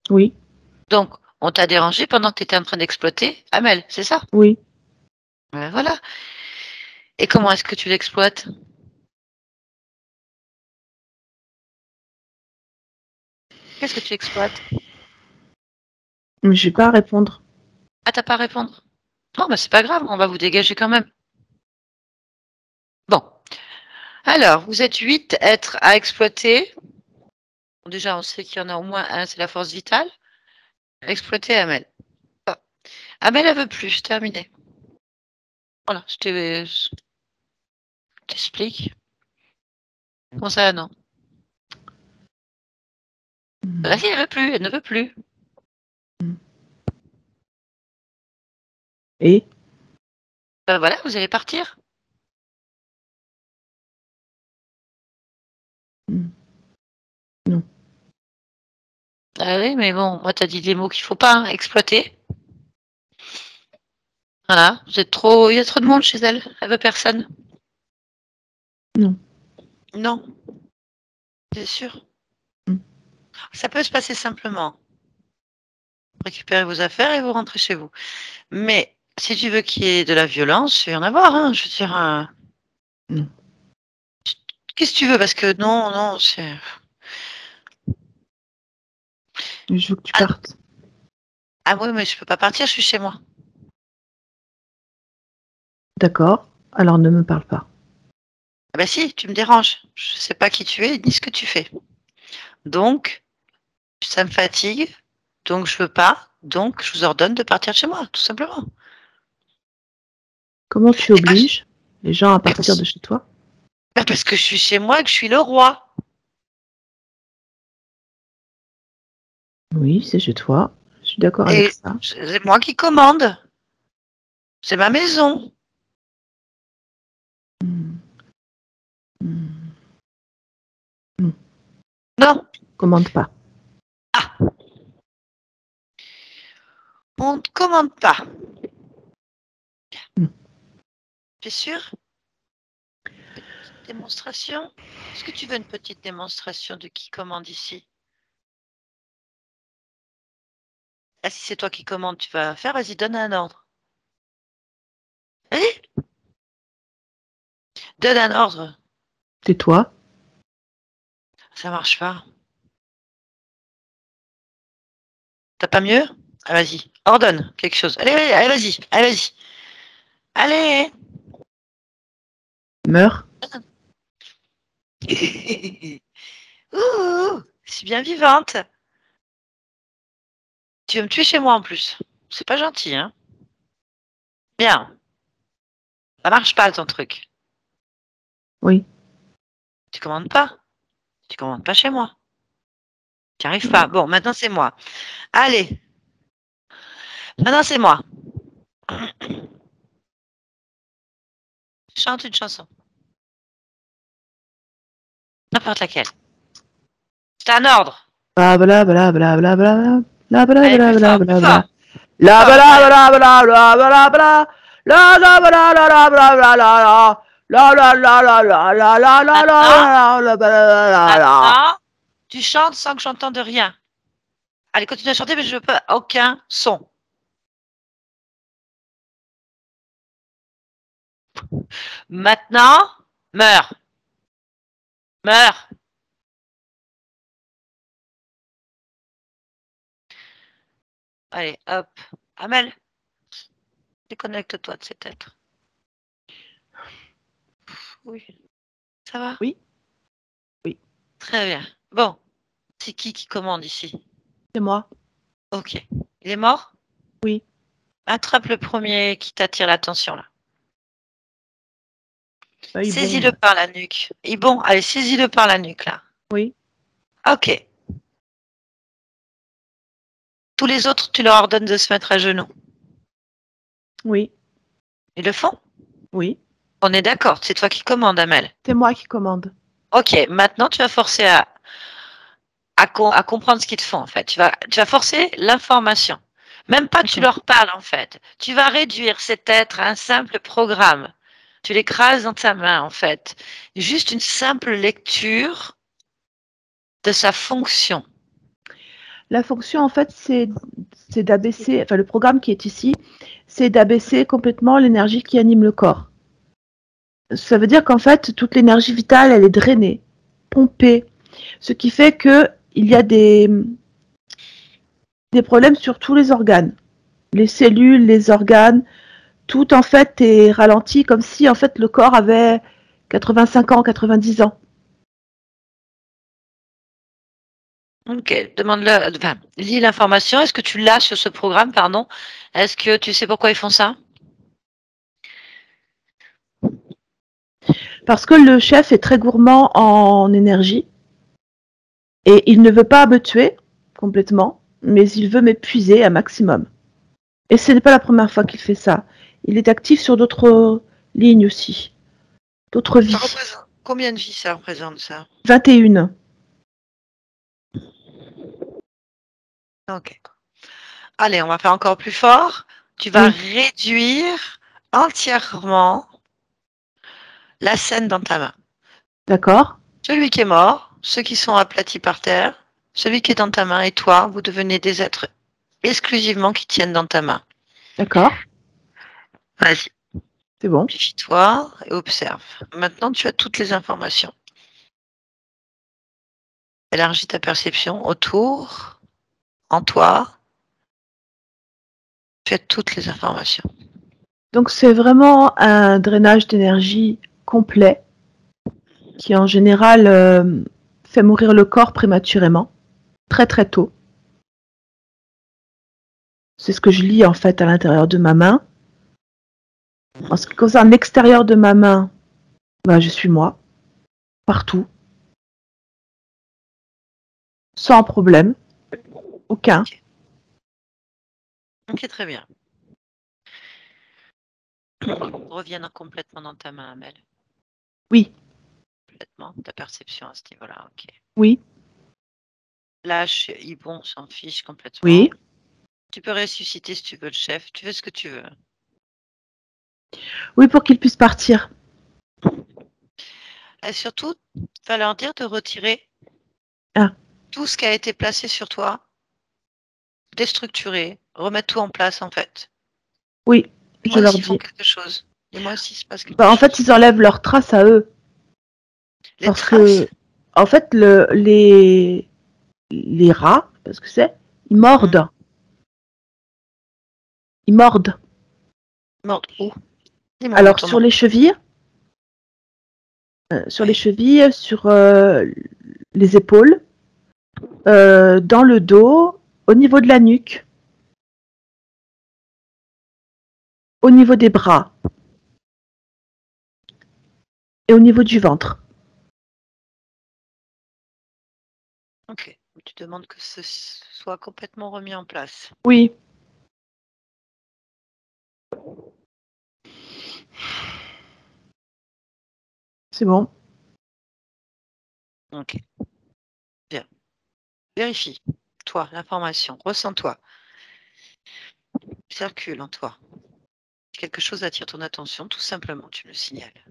D: Oui,
A: Donc, on t'a dérangé pendant que tu étais en train d'exploiter Amel, c'est ça?
D: oui.
A: Voilà. Et comment est-ce que tu l'exploites? Qu'est-ce que tu exploites?
D: Mais j'ai pas à répondre.
A: Ah, t'as pas à répondre. Non, bah c'est pas grave, on va vous dégager quand même. Bon. Alors, vous êtes 8 êtres à exploiter. Bon, déjà, on sait qu'il y en a au moins un, c'est la force vitale. Exploiter Amel. Ah. Amel, elle veut plus, terminé. Voilà, je t'explique. Comment ça, non?
D: Mm.
A: Vas-y, elle veut plus, elle ne veut plus.
D: Et
A: Voilà, vous allez partir.
D: Mm. Non.
A: Ah oui, mais bon, moi, t'as dit des mots qu'il faut pas hein, exploiter. Voilà, vous êtes trop, il y a trop de monde chez elle. Elle veut personne.
D: Non.
A: Non, c'est sûr.
D: Mm.
A: Ça peut se passer simplement. Récupérez vos affaires et vous rentrez chez vous. Mais si tu veux qu'il y ait de la violence, il va y en avoir. Hein, je veux dire,
D: Non.
A: qu'est-ce que tu veux? Parce que non, non, c'est.
D: Je veux que tu
A: Ah,
D: partes.
A: ah oui, mais je peux pas partir, je suis chez moi.
D: D'accord. Alors ne me parle pas.
A: Ah bah si, tu me déranges. Je sais pas qui tu es ni ce que tu fais. Donc, ça me fatigue. Donc, je veux pas. Donc, je vous ordonne de partir de chez moi, tout simplement.
D: Comment tu
A: Et pas-
D: obliges les gens à
A: mais
D: partir de chez toi?
A: parce que je suis chez moi et que je suis le roi.
D: Oui, c'est chez toi. Je suis d'accord avec
A: Et
D: ça.
A: c'est moi qui commande. C'est ma maison.
D: Mm. Mm. Non,
A: Non.
D: commande pas.
A: Ah, on ne commande pas.
D: Mm.
A: Tu es sûr? Petite démonstration? Est-ce que tu veux une petite démonstration de qui commande ici? Ah, si c'est toi qui commandes, tu vas faire, vas-y, donne un ordre. Vas-y, donne un ordre.
D: Tais-toi.
A: Ça marche pas. T'as pas mieux? Ah, vas-y, ordonne quelque chose. Allez, allez, allez, vas-y, allez, vas-y. Allez!
D: Meurs.
A: Ouh, je suis bien vivante. Tu veux me tuer chez moi en plus. C'est pas gentil, hein? Bien. Ça marche pas ton truc.
D: Oui.
A: Tu commandes pas. Tu commandes pas chez moi. Tu arrives pas. Bon, maintenant c'est moi. Allez, maintenant c'est moi. Chante une chanson. N'importe laquelle. C'est un ordre.
D: Bla bla bla bla bla bla bla bla
A: Allez,
D: bla
A: plus
D: bla
A: fort, plus
D: bla
A: fort.
D: bla. La
A: Fort,
D: bla
A: allez.
D: bla bla bla bla bla. La la bla la la bla bla la la. La la la la la la la la
A: Maintenant,
D: la la la la.
A: maintenant, tu chantes sans que j'entende rien. Allez, continue à chanter, mais je veux pas aucun son. Maintenant, meurs. Meurs. Allez, hop. Amel, déconnecte-toi de cet être. Oui. Ça va?
D: Oui. Oui.
A: Très bien. Bon, c'est qui commande ici?
D: C'est moi.
A: Ok. Il est mort?
D: Oui.
A: Attrape le premier qui t'attire l'attention là.
D: Oui,
A: Saisis-le
D: bon.
A: par la nuque. Et bon, allez, saisis-le par la nuque là.
D: Oui.
A: Ok. Tous les autres, tu leur ordonnes de se mettre à genoux.
D: Oui.
A: Ils le font?
D: Oui.
A: On est d'accord, c'est toi qui commandes, Amel.
D: C'est moi qui commande.
A: Ok, maintenant tu vas forcer à comprendre ce qu'ils te font en fait. Tu vas forcer l'information. Même pas tu
D: D'accord.
A: leur parles en fait. Tu vas réduire cet être à un simple programme. Tu l'écrases dans ta main en fait. Juste une simple lecture de sa fonction.
D: La fonction, en fait, c'est d'abaisser, enfin, le programme qui est ici, c'est d'abaisser complètement l'énergie qui anime le corps. Ça veut dire qu'en fait, toute l'énergie vitale, elle est drainée, pompée, ce qui fait que il y a des problèmes sur tous les organes, les cellules, les organes, tout en fait est ralenti comme si en fait le corps avait 85 ans, 90 ans.
A: Ok, demande-le, enfin, lis l'information. Est-ce que tu l'as sur ce programme, pardon? Est-ce que tu sais pourquoi ils font ça?
D: Parce que le chef est très gourmand en énergie et il ne veut pas me tuer complètement, mais il veut m'épuiser un maximum. Et ce n'est pas la première fois qu'il fait ça. Il est actif sur d'autres lignes aussi, d'autres
A: Ça
D: vies.
A: représente combien de vies ça représente ça?
D: 21.
A: Ok. Allez, on va faire encore plus fort. Tu vas
D: Oui,
A: réduire entièrement la scène dans ta main.
D: d'accord,
A: Celui qui est mort, ceux qui sont aplatis par terre, celui qui est dans ta main et toi, vous devenez des êtres exclusivement qui tiennent dans ta main.
D: d'accord,
A: Vas-y,
D: c'est bon.
A: amplifie-toi et observe. Maintenant, tu as toutes les informations. Élargis ta perception autour, en toi. Tu as toutes les informations.
D: Donc c'est vraiment un drainage d'énergie complet qui en général fait mourir le corps prématurément, très très tôt. C'est ce que je lis en fait à l'intérieur de ma main. En ce qui concerne l'extérieur de ma main, bah, je suis moi, partout, sans problème, aucun.
A: Ok, très bien. Reviens complètement dans ta main, Amel.
D: Oui,
A: Complètement, ta perception à ce niveau-là, ok.
D: oui,
A: Lâche, Ibon s'en fiche complètement.
D: oui.
A: Tu peux ressusciter si tu veux le chef, tu veux ce que tu veux.
D: Oui, pour qu'il puisse partir.
A: Et surtout, va leur dire de retirer
D: Ah,
A: tout ce qui a été placé sur toi, déstructurer, remettre tout en place en fait.
D: oui, je
A: Dis-moi
D: leur
A: s'ils font
D: dis.
A: quelque chose. Dis-moi s'il se passe quelque
D: Bah, en fait,
A: chose.
D: ils enlèvent leurs traces à eux.
A: Les
D: Parce
A: traces.
D: que, en fait, les rats, parce que c'est, ils mordent. Ils mordent.
A: Mordent où? Dis-moi où ils
D: Alors,
A: t'ont
D: sur
A: mordre.
D: les chevilles,
A: Ouais.
D: sur les épaules, dans le dos, au niveau de la nuque, au niveau des bras et au niveau du ventre.
A: Ok. Tu demandes que ce soit complètement remis en place.
D: Oui. C'est bon.
A: Ok. Bien. Vérifie. Toi, l'information. Ressens-toi. Circule en toi. Quelque chose attire ton attention, tout simplement, tu me signales.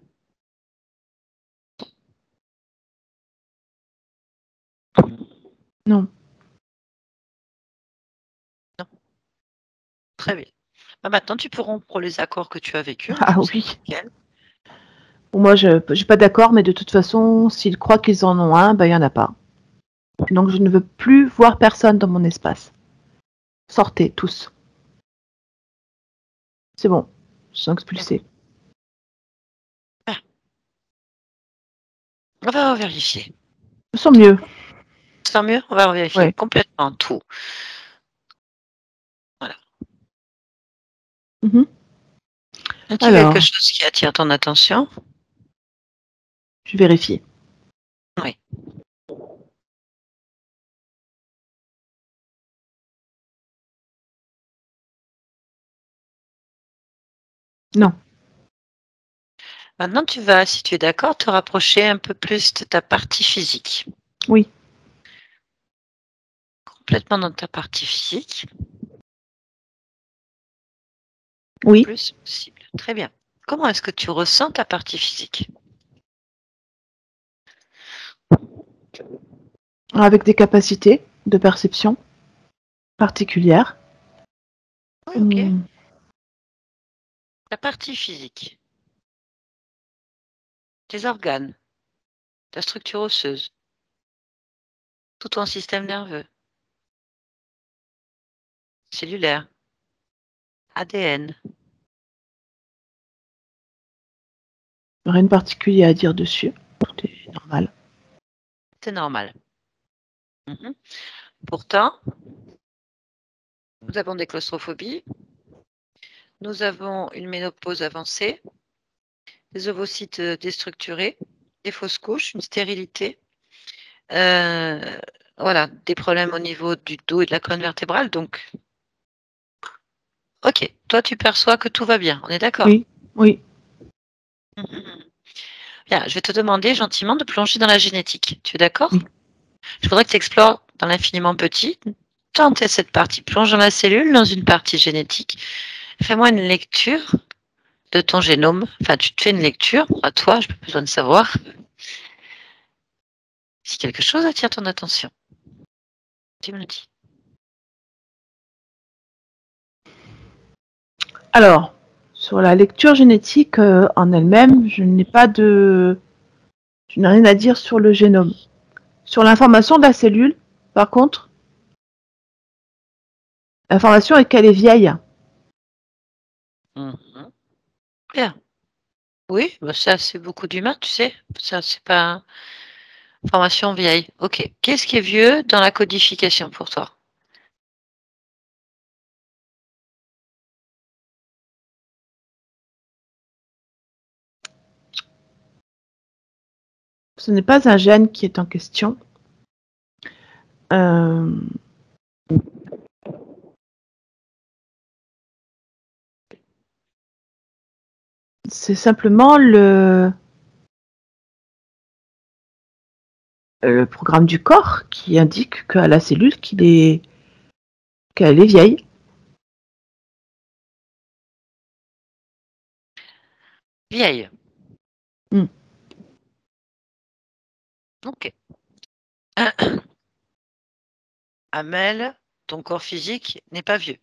D: Non.
A: Non. Très bien. Bah, maintenant, tu peux rompre les accords que tu as vécus.
D: Ah
A: C'est
D: oui.
A: nickel.
D: Bon, moi, je n'ai pas d'accord, mais de toute façon, s'ils croient qu'ils en ont un, ben, il n'y en a pas. Donc, je ne veux plus voir personne dans mon espace. Sortez, tous. C'est bon. Ils sont expulsés.
A: Ah, on va vérifier.
D: Ils sont mieux.
A: Sans mieux, on va vérifier
D: Ouais.
A: complètement tout. Voilà.
D: Mhm.
A: As-tu quelque
D: Alors,
A: chose qui attire ton attention?
D: je vérifie.
A: Oui.
D: Non.
A: Maintenant, tu vas, si tu es d'accord, te rapprocher un peu plus de ta partie physique.
D: Oui.
A: Complètement dans ta partie physique. Le
D: Oui.
A: plus possible. Très bien. Comment est-ce que tu ressens ta partie physique?
D: Avec des capacités de perception particulières.
A: Oui, ok.
D: Hmm.
A: Ta partie physique. Tes organes. Ta structure osseuse. Tout ton système nerveux. Cellulaire. ADN.
D: Rien de particulier à dire dessus. Tout est normal.
A: C'est normal. Mhm. Pourtant, nous avons des claustrophobies. Nous avons une ménopause avancée. Des ovocytes déstructurés. Des fausses couches. Une stérilité. Voilà, des problèmes au niveau du dos et de la colonne vertébrale. Donc, ok, toi tu perçois que tout va bien, on est d'accord?
D: Oui. Oui.
A: Bien, je vais te demander gentiment de plonger dans la génétique. Tu es d'accord?
D: Oui.
A: Je voudrais que tu explores dans l'infiniment petit. Tente cette partie. Plonge dans la cellule, dans une partie génétique. Fais-moi une lecture de ton génome. Enfin, tu te fais une lecture à toi, je n'ai pas besoin de savoir si quelque chose attire ton attention. Tu me le dis.
D: Alors, sur la lecture génétique en elle-même, je n'ai rien à dire sur le génome. Sur l'information de la cellule, par contre, l'information est qu'elle est vieille.
A: Mhm. Bien. Oui, bah ça c'est beaucoup d'humains, tu sais. Ça c'est pas information vieille. Ok. Qu'est-ce qui est vieux dans la codification pour toi?
D: Ce n'est pas un gène qui est en question. Euh, c'est simplement le programme du corps qui indique à la cellule qu'elle est vieille.
A: Vieille.
D: Mm.
A: Ok. Amel, ton corps physique n'est pas vieux.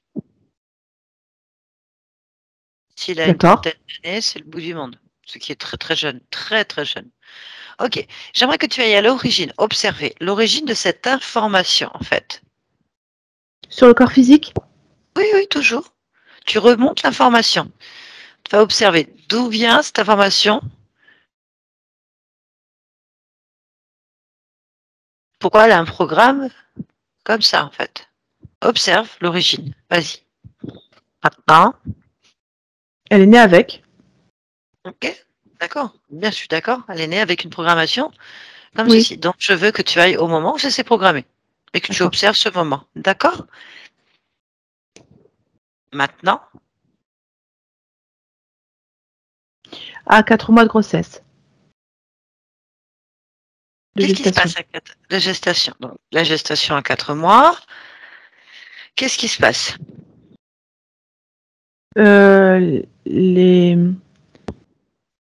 A: S'il a une
D: D'accord.
A: trentaine d'années, c'est le bout du monde. Ce qui est très très jeune. Très très jeune. Ok, j'aimerais que tu ailles à l'origine, observer l'origine de cette information, en fait.
D: Sur le corps physique?
A: Oui, oui, toujours. Tu remontes l'information. Tu vas observer d'où vient cette information, pourquoi elle a un programme comme ça, en fait. Observe l'origine. Vas-y. Maintenant,
D: Elle est née avec.
A: ok, d'accord. Bien, je suis d'accord. Elle est née avec une programmation comme
D: Oui,
A: ceci. Donc, je veux que tu ailles au moment où ça s'est programmé et que tu
D: d'accord.
A: observes ce moment. D'accord? Maintenant,
D: À 4 mois de grossesse, de
A: qu'est-ce qui se
D: gestation.
A: passe de gestation? Donc, la gestation à 4 mois, qu'est-ce qui se passe?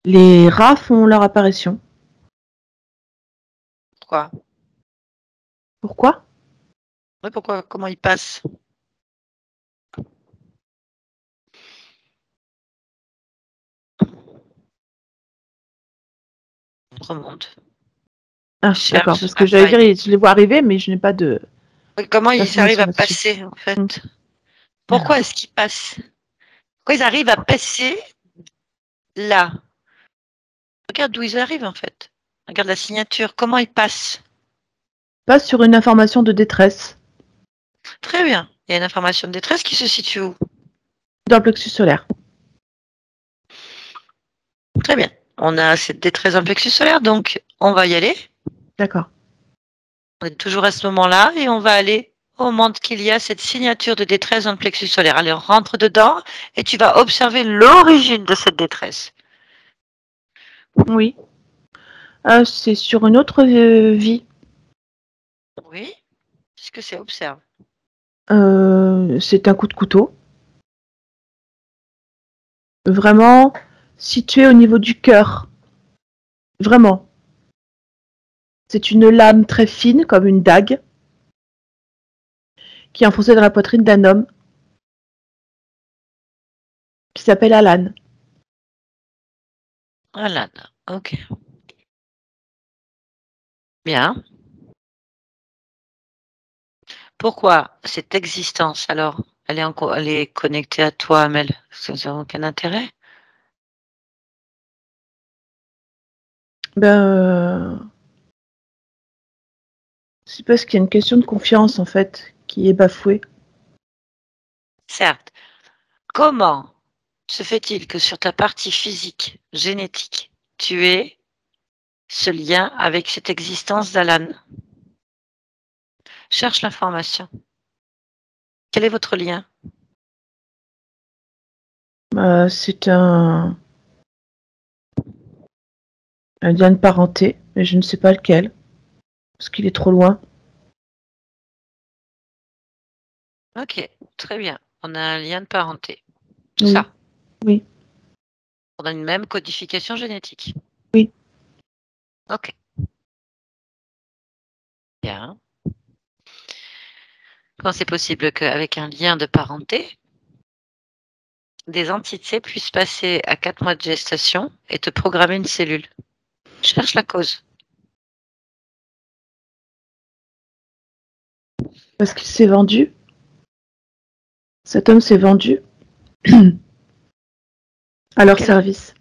D: Les rats font leur apparition.
A: Pourquoi?
D: Pourquoi?
A: Oui, pourquoi? Comment il passe? Remonte.
D: Ah, d'accord,
A: Cherche
D: parce que
A: la
D: j'allais
A: faille.
D: dire, je les vois arriver, mais je n'ai pas
A: Oui, comment ils arrivent
D: d'informations
A: à
D: là-dessus.
A: passer, en
D: Hmm.
A: fait? Pourquoi est-ce qu'ils passent? Pourquoi ils arrivent à passer là? Regarde d'où ils arrivent, en fait. Regarde la signature. Comment ils passent?
D: Pas sur une information de détresse
A: Très bien. Il y a une information de détresse qui se situe où?
D: dans le plexus solaire.
A: Très bien. On a cette détresse dans le plexus solaire, donc on va y aller.
D: D'accord.
A: On est toujours à ce moment-là et on va aller au moment qu'il y a cette signature de détresse dans le plexus solaire. Allez, on rentre dedans et tu vas observer l'origine de cette détresse.
D: Oui. C'est sur une autre vie.
A: Oui. Qu'est-ce que c'est? Observe.
D: C'est un coup de couteau. Vraiment situé au niveau du cœur. Vraiment. C'est une lame très fine, comme une dague, qui est enfoncée dans la poitrine d'un homme qui s'appelle Alan.
A: Voilà. Ok. Bien. Pourquoi cette existence, alors, elle est connectée à toi, Amel? Ça n'a aucun intérêt?
D: C'est parce qu'il y a une question de confiance, en fait, qui est bafouée.
A: Certes. Comment se fait-il que sur ta partie physique, génétique, tu aies ce lien avec cette existence d'Alan? Cherche l'information. Quel est votre lien?
D: C'est un lien de parenté, mais je ne sais pas lequel, parce qu'il est trop loin.
A: Ok, très bien. On a un lien de parenté. C'est
D: Oui,
A: ça.
D: oui,
A: On a une même codification génétique.
D: oui.
A: Ok, bien. Comment c'est possible qu'avec un lien de parenté, des entités puissent passer à 4 mois de gestation et te programmer une cellule? Cherche la cause.
D: Parce qu'il s'est vendu. Cet homme s'est vendu à leur
A: Quel-
D: service.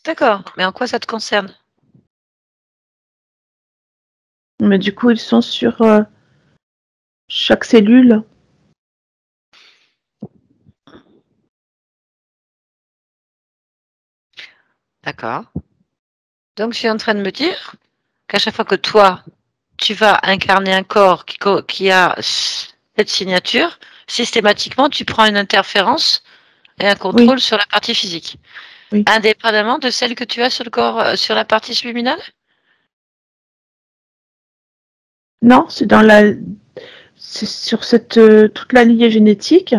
A: D'accord, mais en quoi ça te concerne?
D: Mais du coup, ils sont sur chaque cellule.
A: D'accord. Donc, je suis en train de me dire qu'à chaque fois que toi, tu vas incarner un corps qui a cette signature, systématiquement, tu prends une interférence et un
D: Oui,
A: contrôle sur la partie physique,
D: oui.
A: indépendamment de celle que tu as sur le corps, sur la partie subliminale?
D: Non, c'est sur cette toute la lignée génétique.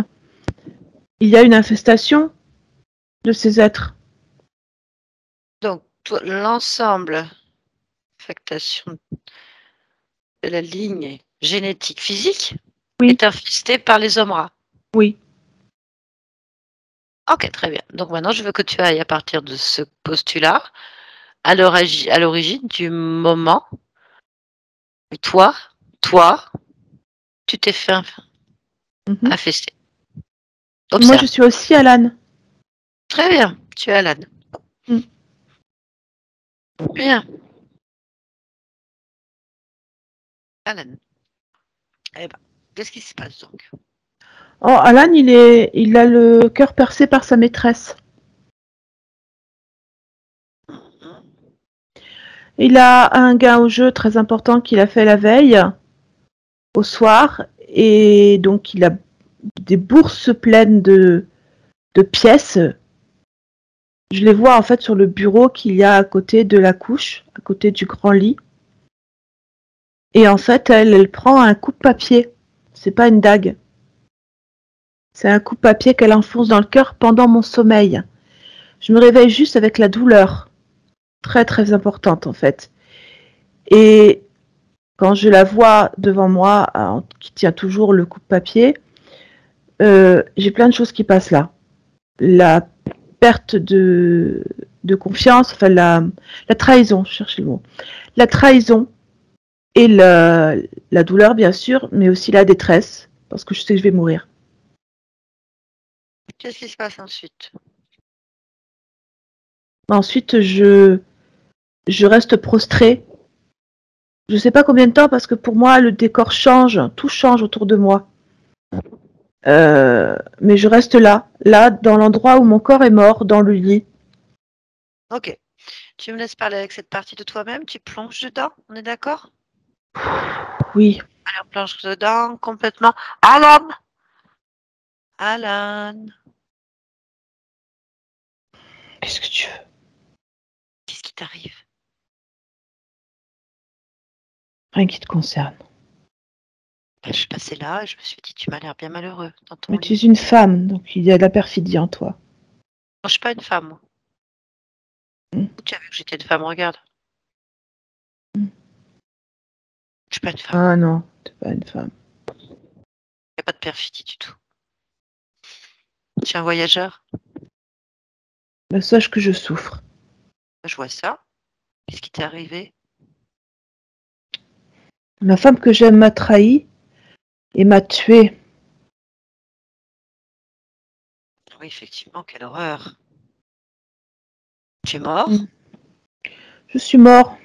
D: Il y a une infestation de ces êtres.
A: Donc, l'ensemble, affectation de la ligne génétique physique
D: Oui,
A: est infesté par les hommes rats.
D: oui.
A: Ok, très bien. Donc maintenant, je veux que tu ailles à partir de ce postulat à l'origine du moment où toi, tu t'es fait
D: Mhm.
A: infester.
D: Moi,
A: Observe.
D: je suis aussi Alan.
A: Très bien, tu es Alan.
D: Mm.
A: Bien, Alan. Eh ben, qu'est-ce qui se passe donc?
D: Oh, Alan, il a le cœur percé par sa maîtresse. Il a un gain au jeu très important qu'il a fait la veille, au soir, et donc il a des bourses pleines de pièces. Je les vois en fait sur le bureau qu'il y a à côté de la couche, à côté du grand lit. Et en fait, elle prend un coupe-papier. C'est pas une dague. C'est un coupe-papier qu'elle enfonce dans le cœur pendant mon sommeil. Je me réveille juste avec la douleur. Très très importante en fait. Et quand je la vois devant moi, qui tient toujours le coupe-papier, j'ai plein de choses qui passent là. La perte de confiance, enfin la trahison, je cherchais le mot. La trahison et la douleur, bien sûr, mais aussi la détresse, parce que je sais que je vais mourir.
A: Qu'est-ce qui se passe ensuite?
D: Ensuite, je reste prostrée. Je ne sais pas combien de temps, parce que pour moi, le décor change, tout change autour de moi. Mais je reste là, dans l'endroit où mon corps est mort, dans le lit.
A: Ok. Tu me laisses parler avec cette partie de toi-même, tu plonges dedans, on est d'accord?
D: Oui,
A: Allez, on plonge dedans complètement. Alan! Alan!
D: qu'est-ce que tu veux?
A: Qu'est-ce qui t'arrive?
D: Rien qui te concerne.
A: Ben, je suis passée là et je me suis dit, tu m'as l'air bien malheureux dans ton
D: Mais tu es
A: lit.
D: une femme, donc il y a de la perfidie en toi.
A: Non, je suis pas une femme, moi.
D: Mm.
A: Tu as vu que j'étais une femme, regarde.
D: Mm.
A: Je suis pas une femme.
D: Ah non, t'es pas une femme.
A: Il n'y a pas de perfidie du tout. Je suis un voyageur.
D: Mais sache que je souffre.
A: Je vois ça. Qu'est-ce qui t'est arrivé?
D: La femme que j'aime m'a trahi et m'a tué.
A: Oui, effectivement, quelle horreur. Tu es mort?
D: Mm. Je suis mort,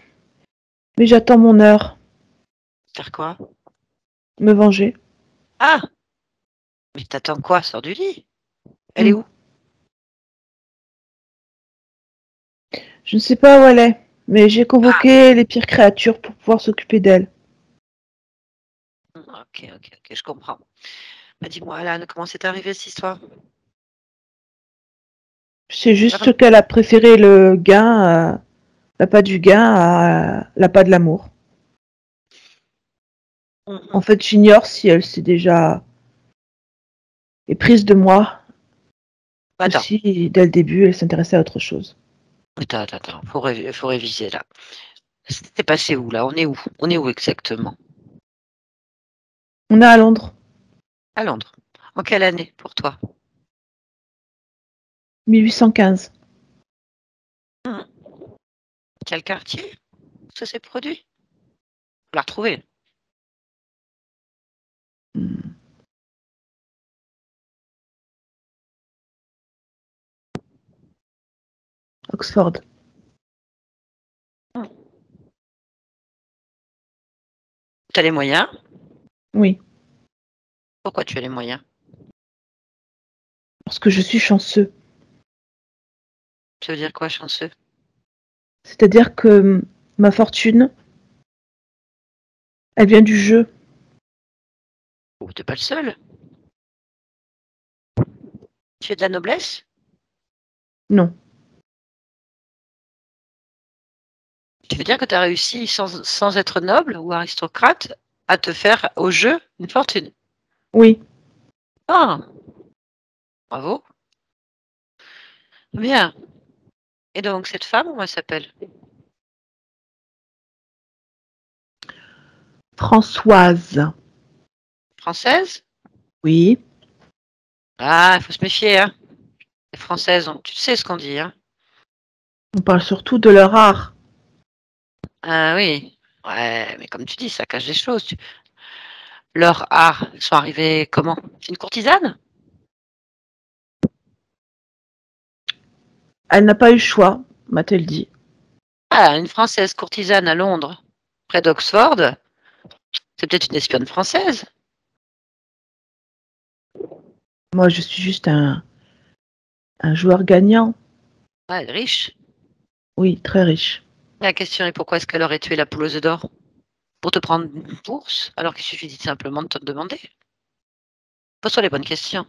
D: mais j'attends mon heure.
A: Faire quoi?
D: Me venger.
A: Ah! Mais t'attends quoi? Sors du lit. Elle est
D: Mm.
A: où?
D: Je ne sais pas où elle est, mais j'ai
A: Ah!
D: convoqué les pires créatures pour pouvoir s'occuper d'elle.
A: Ok, je comprends. Bah, dis-moi, Alan, comment c'est arrivé cette histoire?
D: C'est
A: Vraiment.
D: juste qu'elle a préféré le gain, l'appât du gain à l'appât de l'amour. En fait, j'ignore si elle s'est déjà éprise de moi ou
A: Attends,
D: si, dès le début, elle s'intéressait à autre chose.
A: attends. Faut réviser là. C'était passé où là? On est où? On est où exactement?
D: On est à Londres,
A: À Londres. En quelle année pour toi?
D: 1815.
A: Hmm. Quel quartier ça s'est produit? On l'a retrouvé.
D: Hmm. Oxford.
A: Hmm. Tu as les moyens?
D: Oui,
A: Pourquoi tu as les moyens?
D: parce que je suis chanceux.
A: Ça veut dire quoi, chanceux?
D: C'est-à-dire que ma fortune, elle vient du jeu.
A: Oh, t'es pas le seul. Tu es de la noblesse?
D: Non.
A: Tu veux dire que tu as réussi sans être noble ou aristocrate à te faire au jeu une fortune?
D: Oui,
A: Ah, bravo. Bien. Et donc, cette femme, comment elle s'appelle?
D: Françoise.
A: Française?
D: Oui,
A: Ah, il faut se méfier, hein. Les Françaises, tu sais ce qu'on dit, hein.
D: On parle surtout de leur art.
A: Ah oui. Ouais, mais comme tu dis, ça cache des choses. Leur art, ils sont arrivés comment? C'est une courtisane?
D: Elle n'a pas eu le choix, m'a-t-elle dit.
A: Ah, une Française courtisane à Londres, près d'Oxford. C'est peut-être une espionne française.
D: Moi, je suis juste un joueur gagnant.
A: Ouais, elle est riche.
D: Oui, très riche.
A: La question est pourquoi est-ce qu'elle aurait tué la poule aux œufs d'or? Pour te prendre une bourse, alors qu'il suffit simplement de te le demander. Pose-toi les bonnes questions.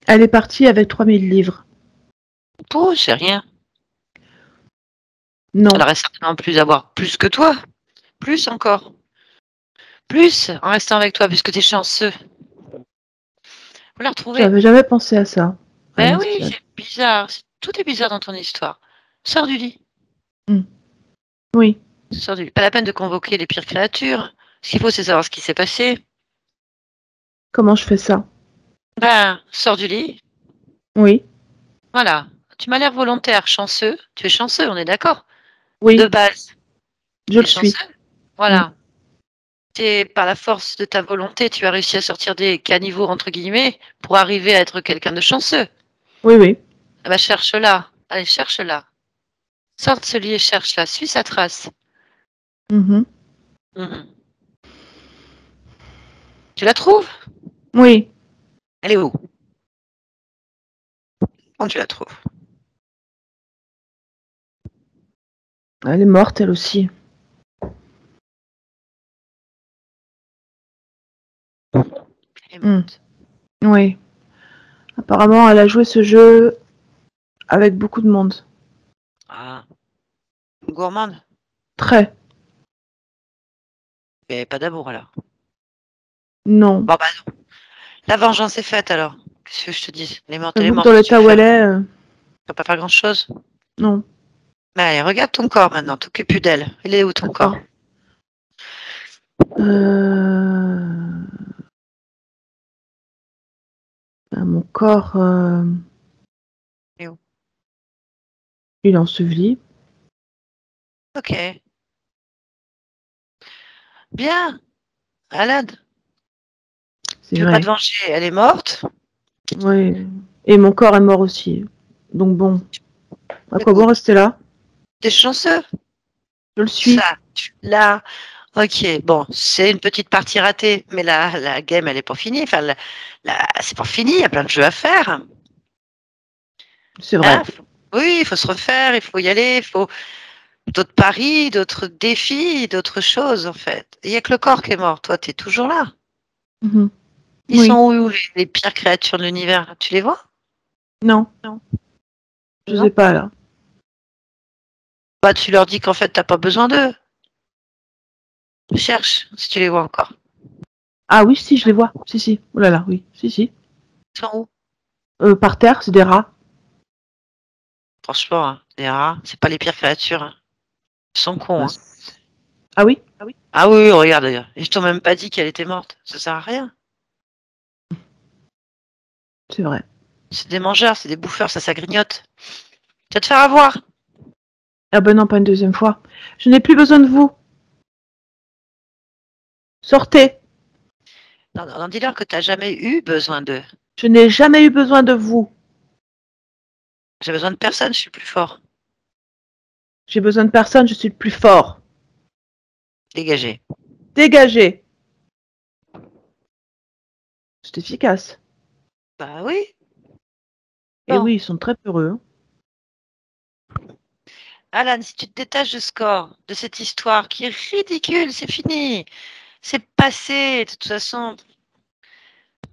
D: Elle est partie avec 3000 livres.
A: Pour c'est rien.
D: Non.
A: Elle aurait certainement plus avoir plus que toi. Plus encore. Plus en restant avec toi, puisque t'es chanceux. Faut la retrouver.
D: J'avais jamais pensé à ça.
A: Ben oui, c'est bizarre. Tout est bizarre dans ton histoire. Sors du lit.
D: Oui.
A: Sors du lit. Pas la peine de convoquer les pires créatures. Ce qu'il faut, c'est savoir ce qui s'est passé.
D: Comment je fais ça?
A: Ben, sors du lit.
D: Oui.
A: Voilà. Tu m'as l'air volontaire, chanceux. Tu es chanceux, on est d'accord.
D: Oui.
A: De base.
D: Je le suis.
A: Chanceux. Voilà. Par la force de ta volonté, tu as réussi à sortir des caniveaux, entre guillemets, pour arriver à être quelqu'un de chanceux.
D: Oui, oui.
A: Ah bah, cherche-la. Allez, cherche-la. Sors de ce lit et cherche-la. Suis sa trace.
D: Mhm.
A: Tu la trouves?
D: Oui.
A: Elle est où? Quand tu la trouves?
D: Elle est morte, elle aussi.
A: Elle est morte.
D: Oui. Apparemment, elle a joué ce jeu avec beaucoup de monde.
A: Ah. Gourmande.
D: Très.
A: Mais pas d'amour alors.
D: Non.
A: Bon bah non. La vengeance est faite alors. Qu'est-ce que je te dis? Elle est morte, elle est
D: J'avoue que
A: morte.
D: dans
A: Qu'est-ce que tu
D: l'état
A: veux
D: où elle
A: faire?
D: est,
A: Tu vas pas faire grand chose.
D: non.
A: Mais allez, regarde ton corps maintenant. T'occupes plus d'elle. Il est où ton corps?
D: Mon corps,
A: Il est où?
D: il est enseveli.
A: Ok. Bien. Alan,
D: C'est
A: tu veux pas
D: vrai.
A: te venger? Elle est morte.
D: Oui. Et mon corps est mort aussi. Donc bon, à quoi bon
A: Écoute,
D: rester là?
A: t'es chanceux.
D: Je le suis.
A: Ça, là, ok, bon, c'est une petite partie ratée, mais la game, elle est pas finie. Enfin, c'est pas fini, il y a plein de jeux à faire.
D: C'est vrai.
A: Hein, oui, il faut se refaire, il faut y aller, il faut d'autres paris, d'autres défis, d'autres choses, en fait. Il n'y a que le corps qui est mort. Toi, tu es toujours là.
D: Mhm.
A: Ils
D: Oui.
A: sont où, les pires créatures de l'univers? Tu les vois?
D: Non. Je
A: Non.
D: sais pas là.
A: Bah, tu leur dis qu'en fait, t'as pas besoin d'eux. Cherche, si tu les vois encore.
D: Ah oui, si, je les vois. Si, si. Oh là là, oui. Si, si.
A: Ils sont où?
D: Par terre, c'est des rats.
A: Franchement, hein, les rats, c'est pas les pires créatures, hein. Ils sont cons,
D: Bah,
A: hein.
D: ah oui?
A: Ah oui, regarde, ils t'ont même pas dit qu'elle était morte. Ça sert à rien.
D: C'est vrai.
A: C'est des mangeurs, c'est des bouffeurs, ça grignote. Tu vas te faire avoir.
D: Ah ben non, pas une deuxième fois. Je n'ai plus besoin de vous. Sortez.
A: Non, non, non, dis-leur que t'as jamais eu besoin d'eux.
D: Je n'ai jamais eu besoin de vous.
A: J'ai besoin de personne, je suis plus fort.
D: J'ai besoin de personne, je suis le plus fort.
A: Dégagez.
D: Dégagez. C'est efficace.
A: Bah oui.
D: Et
A: Bon.
D: oui, ils sont très peureux. Hein.
A: Alan, si tu te détaches de score, de cette histoire qui est ridicule, c'est fini. C'est passé. De toute façon,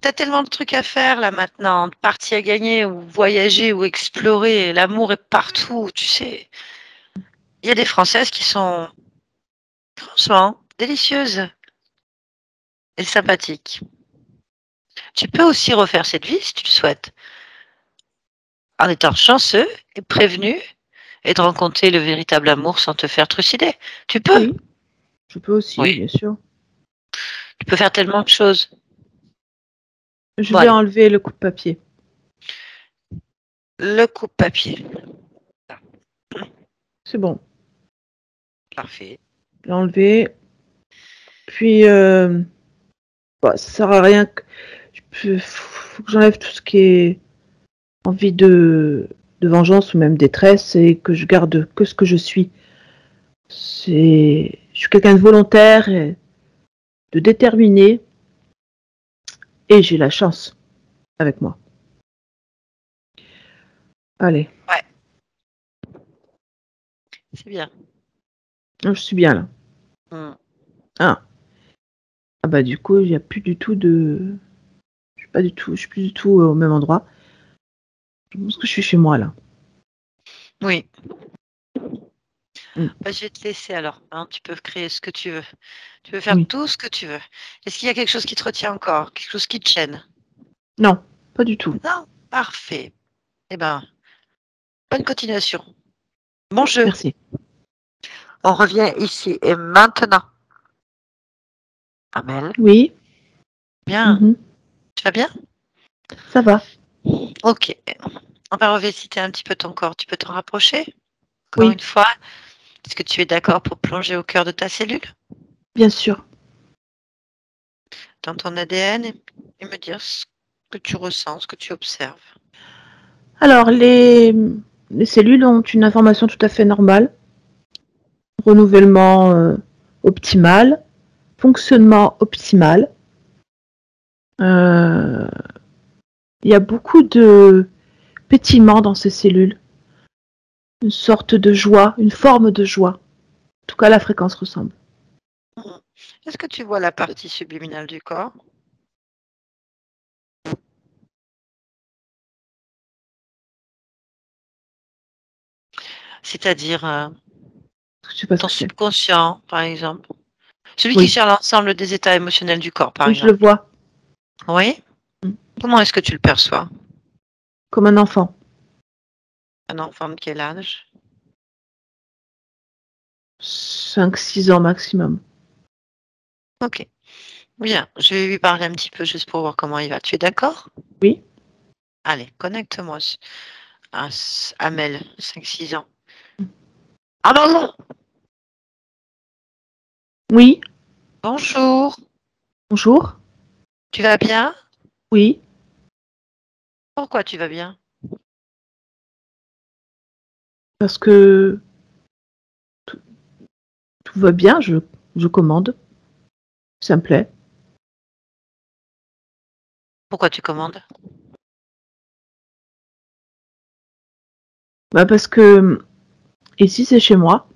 A: t'as tellement de trucs à faire là maintenant. De parties à gagner ou voyager ou explorer. L'amour est partout, tu sais. Il y a des Françaises qui sont franchement délicieuses et sympathiques. Tu peux aussi refaire cette vie si tu le souhaites, en étant chanceux et prévenu et de rencontrer le véritable amour sans te faire trucider. Tu peux.
D: Oui, je peux aussi,
A: Oui,
D: bien sûr.
A: tu peux faire tellement de choses.
D: Je
A: Bon,
D: vais
A: allez.
D: enlever le coup de papier.
A: le coupe-papier.
D: C'est bon.
A: Parfait.
D: Je l'ai enlevé. Puis, ça sert à rien. Faut que j'enlève tout ce qui est envie de vengeance ou même détresse et que je garde que ce que je suis. Je suis quelqu'un de volontaire et de déterminé et j'ai la chance avec moi. Allez.
A: Ouais. C'est bien.
D: Je suis bien là.
A: Mm.
D: Ah bah du coup, il n'y a plus du tout de. Je suis plus du tout au même endroit. Je pense que je suis chez moi là.
A: Oui.
D: Mm.
A: Bah, je vais te laisser alors. Hein, tu peux créer ce que tu veux. Tu peux faire
D: Oui.
A: tout ce que tu veux. Est-ce qu'il y a quelque chose qui te retient encore? Quelque chose qui te gêne?
D: Non, pas du tout.
A: Non? Parfait. Eh ben, bonne continuation. Bon jeu.
D: Merci.
A: On revient ici. Et maintenant, Amel,
D: Oui.
A: bien.
D: Mhm.
A: Tu vas bien?
D: Ça va.
A: Ok. On va revisiter un petit peu ton corps. Tu peux t'en rapprocher? Encore
D: Oui,
A: une fois. Est-ce que tu es d'accord pour plonger au cœur de ta cellule,
D: bien sûr.
A: dans ton ADN, et me dire ce que tu ressens, ce que tu observes?
D: Alors, les cellules ont une information tout à fait normale. Renouvellement optimal, fonctionnement optimal. Il y a beaucoup de pétillement dans ces cellules. Une sorte de joie, une forme de joie. En tout cas, la fréquence ressemble.
A: Est-ce que tu vois la partie subliminale du corps? C'est-à-dire
D: Je sais pas ce
A: ton
D: que c'est.
A: subconscient, par exemple. Celui qui
D: Oui,
A: gère l'ensemble des états émotionnels du corps, par
D: oui, je le
A: exemple.
D: vois.
A: Oui?
D: Mm.
A: Comment est-ce que tu le perçois?
D: Comme un enfant.
A: Un enfant de quel âge?
D: 5, 6 ans maximum.
A: Ok. Bien. Je vais lui parler un petit peu juste pour voir comment il va. Tu es d'accord?
D: Oui,
A: Allez, connecte-moi à Amel, 5-6 ans. Ah non!
D: oui,
A: Bonjour.
D: bonjour.
A: Tu vas bien?
D: Oui,
A: Pourquoi tu vas bien?
D: parce que tout va bien, je commande. Ça me plaît.
A: Pourquoi tu commandes?
D: Bah parce que ici, c'est chez moi.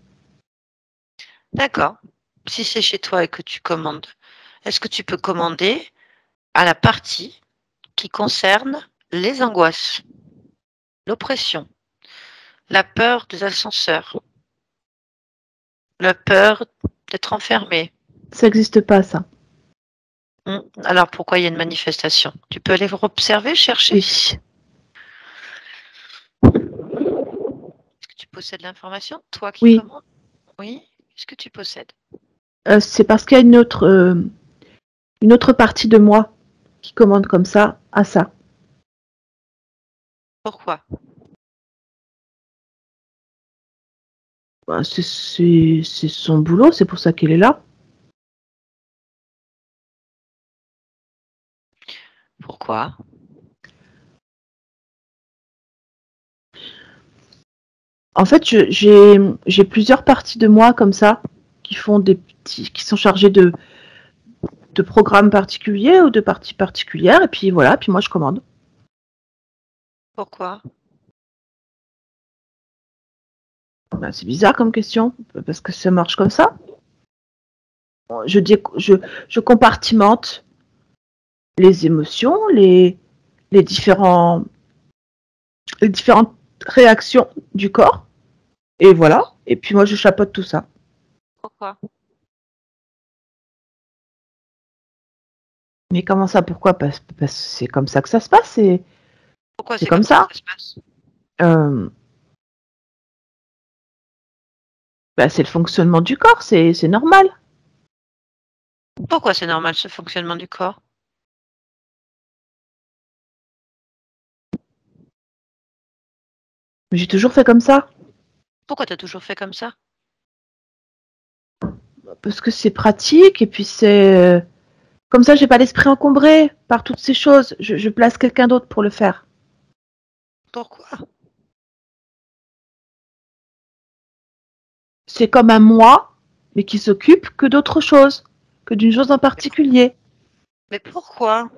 A: D'accord. Si c'est chez toi et que tu commandes, est-ce que tu peux commander à la partie qui concerne les angoisses, l'oppression, la peur des ascenseurs, la peur d'être enfermé?
D: Ça n'existe pas, ça.
A: Alors pourquoi il y a une manifestation? Tu peux aller observer, chercher?
D: Oui.
A: Est-ce que tu possèdes l'information? Toi qui
D: Oui.
A: commandes? Oui. Qu'est-ce que tu possèdes?
D: C'est parce qu'il y a une autre partie de moi qui commande comme ça à ça.
A: Pourquoi?
D: Bah, c'est son boulot, c'est pour ça qu'elle est là.
A: Pourquoi?
D: En fait, j'ai plusieurs parties de moi comme ça qui font qui sont chargées de programmes particuliers ou de parties particulières. Et puis voilà, puis moi je commande.
A: Pourquoi?
D: Bah, c'est bizarre comme question, parce que ça marche comme ça. Je compartimente les émotions, les différents, les différentes réactions du corps. Et voilà. Et puis moi, je chapeaute tout ça.
A: Pourquoi?
D: Mais comment ça? Pourquoi? Parce que c'est comme ça que ça se passe.
A: Pourquoi
D: C'est
A: c'est
D: comme
A: comme ça que
D: ça.
A: ça se passe?
D: Euh, c'est le fonctionnement du corps. C'est normal.
A: Pourquoi c'est normal ce fonctionnement du corps?
D: Mais j'ai toujours fait comme ça.
A: Pourquoi tu as toujours fait comme ça?
D: Parce que c'est pratique et puis c'est... Comme ça, j'ai pas l'esprit encombré par toutes ces choses. Je place quelqu'un d'autre pour le faire.
A: Pourquoi?
D: C'est comme un moi, mais qui s'occupe que d'autre chose, que d'une chose en particulier.
A: Mais pourquoi?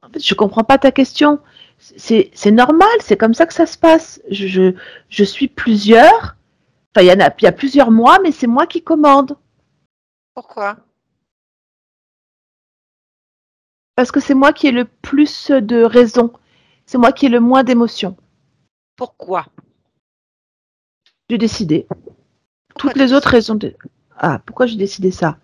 D: En fait, je comprends pas ta question. C'est normal, c'est comme ça que ça se passe. Je suis plusieurs. Enfin, il y a plusieurs moi, mais c'est moi qui commande.
A: Pourquoi?
D: Parce que c'est moi qui ai le plus de raison. C'est moi qui ai le moins d'émotions.
A: Pourquoi?
D: J'ai décidé.
A: Pourquoi
D: Toutes
A: t'as
D: les autres raisons. Ah, pourquoi j'ai décidé ça?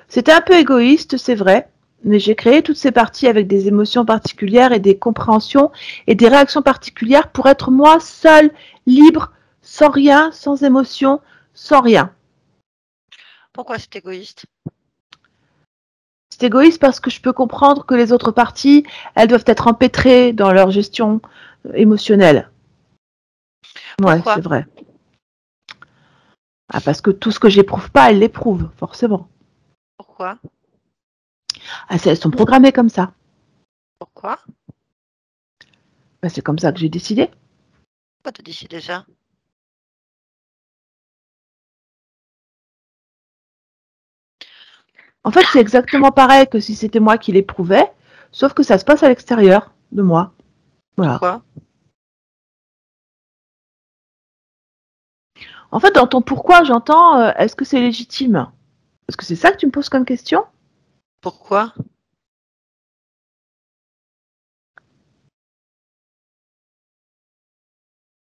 D: C'était un peu égoïste, c'est vrai, mais j'ai créé toutes ces parties avec des émotions particulières et des compréhensions et des réactions particulières pour être moi seule, libre, sans rien, sans émotion, sans rien.
A: Pourquoi c'est égoïste?
D: C'est égoïste parce que je peux comprendre que les autres parties, elles doivent être empêtrées dans leur gestion émotionnelle. Ouais,
A: Pourquoi?
D: c'est vrai. Ah, parce que tout ce que j'éprouve pas, elles l'éprouvent, forcément.
A: Pourquoi?
D: Ah, elles sont programmées comme ça.
A: Pourquoi?
D: Bah, c'est comme ça que j'ai décidé.
A: Pourquoi t'as décidé ça?
D: En fait, c'est exactement pareil que si c'était moi qui l'éprouvais, sauf que ça se passe à l'extérieur de moi. Voilà.
A: Pourquoi?
D: En fait, dans ton pourquoi, j'entends est-ce que c'est légitime? Est-ce que c'est ça que tu me poses comme question?
A: Pourquoi?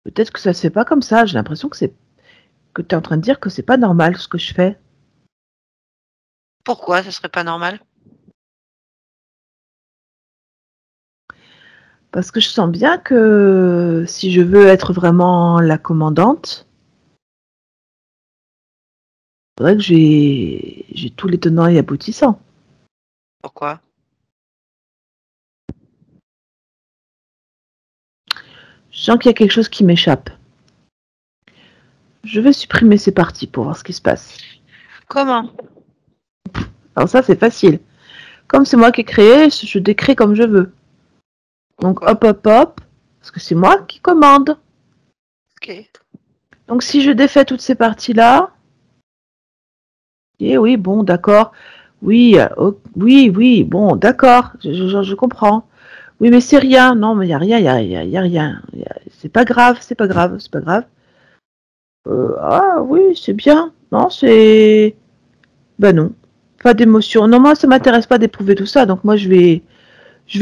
D: Peut-être que ça se fait pas comme ça. J'ai l'impression que tu es en train de dire que c'est pas normal ce que je fais.
A: Pourquoi ce serait pas normal?
D: Parce que je sens bien que si je veux être vraiment la commandante, il faudrait que j'ai tous les tenants et aboutissants.
A: Pourquoi?
D: Je sens qu'il y a quelque chose qui m'échappe. Je vais supprimer ces parties pour voir ce qui se passe.
A: Comment?
D: Alors ça, c'est facile. Comme c'est moi qui ai créé, je décrée comme je veux. Donc
A: Pourquoi?
D: hop, hop, hop, parce que c'est moi qui commande.
A: Ok.
D: Donc si je défais toutes ces parties-là, et oui, bon, d'accord. Oui, oui, oui, bon, d'accord, je comprends. Oui, mais c'est rien. Non, mais il n'y a rien, y a rien. C'est pas grave, c'est pas grave, c'est pas grave. Ah oui, c'est bien. Non, c'est... Ben non, pas d'émotion. Non, moi, ça m'intéresse pas d'éprouver tout ça. Donc moi, je vais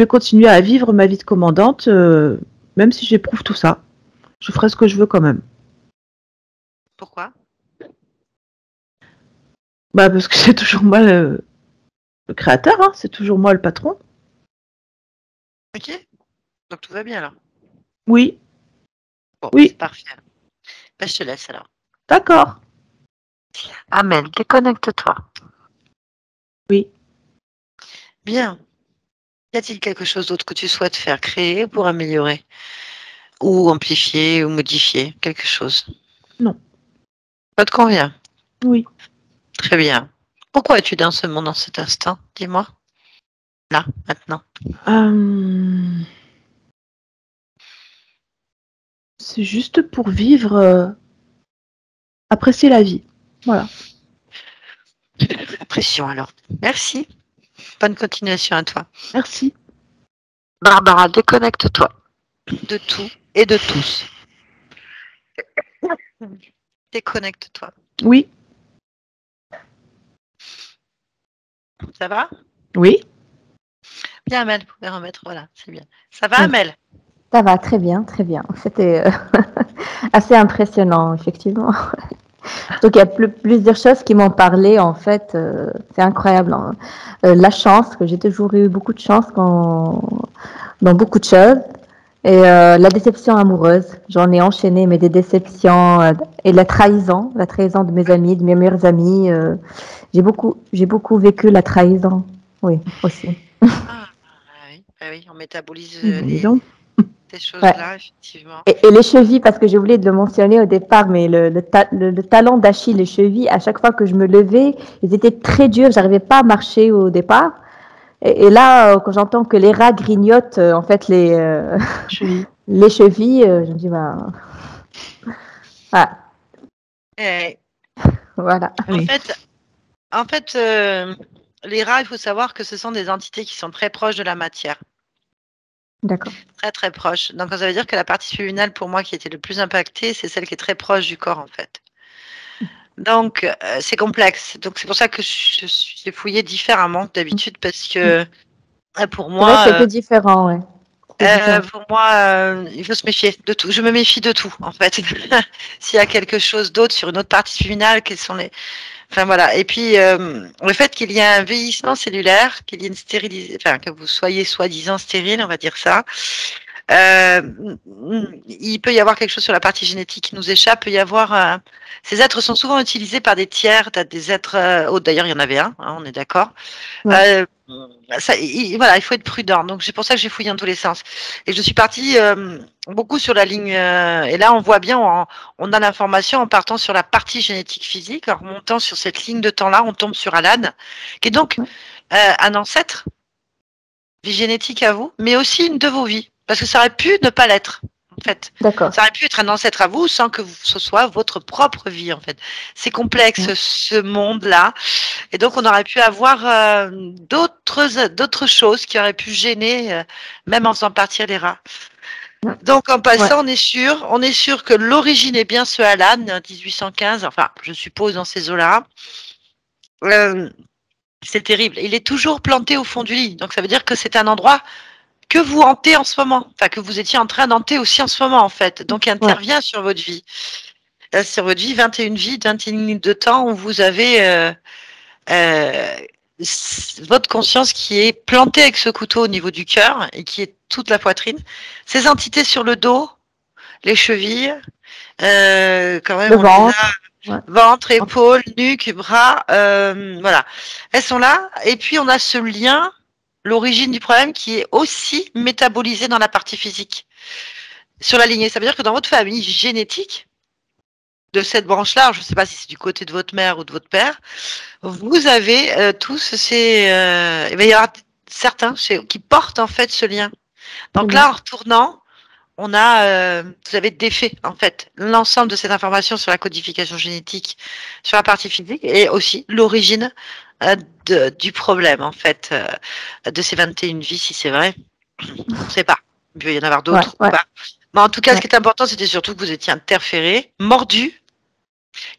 D: continuer à vivre ma vie de commandante, même si j'éprouve tout ça. Je ferai ce que je veux quand même.
A: Pourquoi?
D: Bah, parce que c'est toujours moi le créateur, hein, c'est toujours moi le patron.
A: Ok. Donc tout va bien alors.
D: Oui,
A: Bon,
D: oui,
A: c'est parfait. Ben, je te laisse alors.
D: d'accord.
A: Amel, déconnecte-toi.
D: Oui.
A: Bien. Y a-t-il quelque chose d'autre que tu souhaites faire, créer pour améliorer? Ou amplifier ou modifier quelque chose?
D: Non.
A: Ça te convient?
D: Oui.
A: Très bien. Pourquoi es-tu dans ce monde en cet instant? Dis-moi. Là, maintenant.
D: Euh, c'est juste pour vivre, apprécier la vie. Voilà.
A: Pression alors. Merci. Bonne continuation à toi.
D: Merci.
A: Barbara, déconnecte-toi de tout et de tous. Déconnecte-toi.
D: Oui.
A: Ça va?
D: Oui.
A: Bien, Amel, vous pouvez remettre. Voilà, c'est bien. Ça va,
B: Oui.
A: Amel?
B: Ça va très bien, très bien. C'était assez impressionnant, effectivement. Donc, il y a plusieurs choses qui m'ont parlé, en fait. C'est incroyable, hein. La chance, que j'ai toujours eu beaucoup de chance dans beaucoup de choses. Et la déception amoureuse. J'en ai enchaîné, mais des déceptions et la trahison de mes amis, de mes meilleurs amis. J'ai beaucoup vécu la trahison. Oui, aussi.
A: Ah, oui, on métabolise
D: Dis donc.
A: ces choses-là, effectivement.
B: Et les chevilles, parce que j'ai oublié de le mentionner au départ, mais le talon d'Achille, les chevilles, à chaque fois que je me levais, ils étaient très durs. J'arrivais pas à marcher au départ. Et là, quand j'entends que les rats grignotent en fait
D: Cheville.
B: les chevilles, je me dis, ben, ah,
A: Eh,
B: voilà.
D: Ah oui.
A: En fait, les rats, il faut savoir que ce sont des entités qui sont très proches de la matière.
B: D'accord.
A: Très, très proches. Donc, ça veut dire que la partie subliminale, pour moi, qui était le plus impactée, c'est celle qui est très proche du corps, en fait. Donc, c'est complexe. Donc, c'est pour ça que j'ai fouillé différemment que d'habitude, parce que pour
B: C'est vrai que c'est
A: moi,
B: que différent, ouais. C'est différent.
A: il faut se méfier de tout. Je me méfie de tout, en fait. S'il y a quelque chose d'autre sur une autre partie subliminale, quels sont les... Enfin voilà. Et puis le fait qu'il y ait un vieillissement cellulaire, qu'il y ait une stérilisation, enfin que vous soyez soi-disant stérile, on va dire ça. Euh, il peut y avoir quelque chose sur la partie génétique qui nous échappe. Il peut y avoir ces êtres sont souvent utilisés par des tiers, des êtres. D'ailleurs, il y en avait un. On est d'accord.
B: Ouais.
A: Voilà, il faut être prudent. Donc c'est pour ça que j'ai fouillé dans tous les sens. Et je suis partie beaucoup sur la ligne. Et là, on voit bien, on a l'information en partant sur la partie génétique physique, en remontant sur cette ligne de temps-là, on tombe sur Alan, qui est donc un ancêtre, vie génétique à vous, mais aussi une de vos vies, parce que ça aurait pu ne pas l'être. En fait,
B: D'accord.
A: ça aurait pu être un ancêtre à vous sans que ce soit votre propre vie. En fait, c'est complexe ce monde-là. Et donc, on aurait pu avoir d'autres choses qui auraient pu gêner, même en faisant partir les rats. Donc, en passant, on est sûr que l'origine est bien ce Alan, 1815, enfin, je suppose dans ces eaux-là. C'est terrible. Il est toujours planté au fond du lit. Donc, ça veut dire que c'est un endroit que vous hantez en ce moment. Enfin, que vous étiez en train d'hanter aussi en ce moment, en fait. Donc, il intervient sur votre vie. Sur votre vie, 21 vies, 21 minutes de temps où vous avez votre conscience qui est plantée avec ce couteau au niveau du cœur et qui est toute la poitrine. Ces entités sur le dos, les chevilles, quand même,
B: Le
A: on les a.
B: ventre. Ouais.
A: Ventre, épaules, nuque, bras, voilà. Elles sont là. Et puis, on a ce lien, l'origine du problème qui est aussi métabolisé dans la partie physique. Sur la lignée. Ça veut dire que dans votre famille génétique, de cette branche-là, je ne sais pas si c'est du côté de votre mère ou de votre père, vous avez tous ces... il va y avoir certains qui portent en fait ce lien. Donc là, en retournant, on a, vous avez défait en fait l'ensemble de cette information sur la codification génétique, sur la partie physique et aussi l'origine du problème en fait de ces 21 vies, si c'est vrai. On ne sait pas. Il peut y en avoir d'autres ou pas. Mais en tout cas, ce qui est important, c'était surtout que vous étiez interféré, mordu,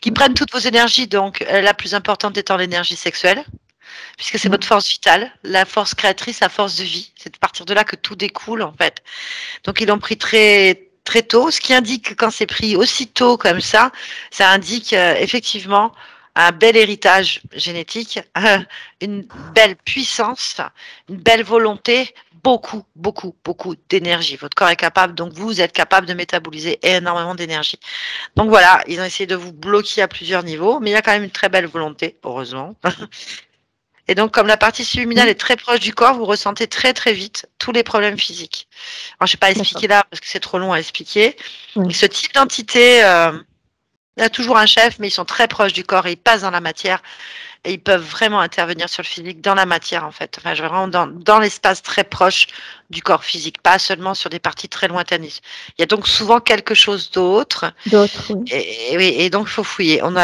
A: qui prennent toutes vos énergies, donc la plus importante étant l'énergie sexuelle, puisque c'est votre force vitale, la force créatrice, la force de vie. C'est à partir de là que tout découle, en fait. Donc, ils l'ont pris très, très tôt, ce qui indique que quand c'est pris aussitôt comme ça indique effectivement un bel héritage génétique, une belle puissance, une belle volonté, beaucoup, beaucoup, beaucoup d'énergie. Votre corps est capable, donc vous êtes capable de métaboliser énormément d'énergie. Donc voilà, ils ont essayé de vous bloquer à plusieurs niveaux, mais il y a quand même une très belle volonté, heureusement. Et donc, comme la partie subliminale est très proche du corps, vous ressentez très très vite tous les problèmes physiques. Alors, je ne vais pas expliquer là parce que c'est trop long à expliquer. Et ce type d'entité, il y a toujours un chef, mais ils sont très proches du corps et ils passent dans la matière et ils peuvent vraiment intervenir sur le physique dans la matière en fait. Enfin, vraiment dans l'espace très proche du corps physique, pas seulement sur des parties très lointaines. Il y a donc souvent quelque chose d'autre. Et donc, il faut fouiller. On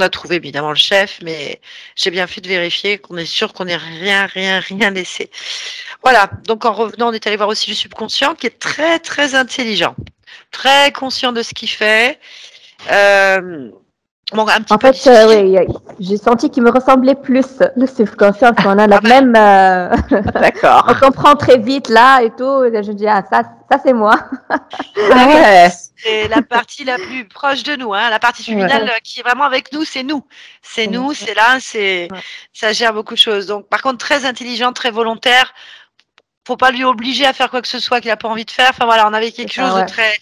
A: a trouvé évidemment le chef, mais j'ai bien fait de vérifier qu'on est sûr qu'on n'ait rien laissé. Voilà, donc en revenant, on est allé voir aussi le subconscient qui est très, très intelligent, très conscient de ce qu'il fait. Bon, un petit peu difficile.
B: Oui, j'ai senti qu'il me ressemblait plus, le subconscient, parce qu'on a la même...
D: D'accord.
B: On comprend très vite là et tout. Et je dis, ça c'est moi.
A: C'est la partie la plus proche de nous, hein. La partie subliminale qui est vraiment avec nous, c'est nous. C'est nous, c'est là, ça gère beaucoup de choses. Donc, par contre, très intelligent, très volontaire. Faut pas lui obliger à faire quoi que ce soit qu'il n'a pas envie de faire. Enfin voilà, on avait quelque chose de très...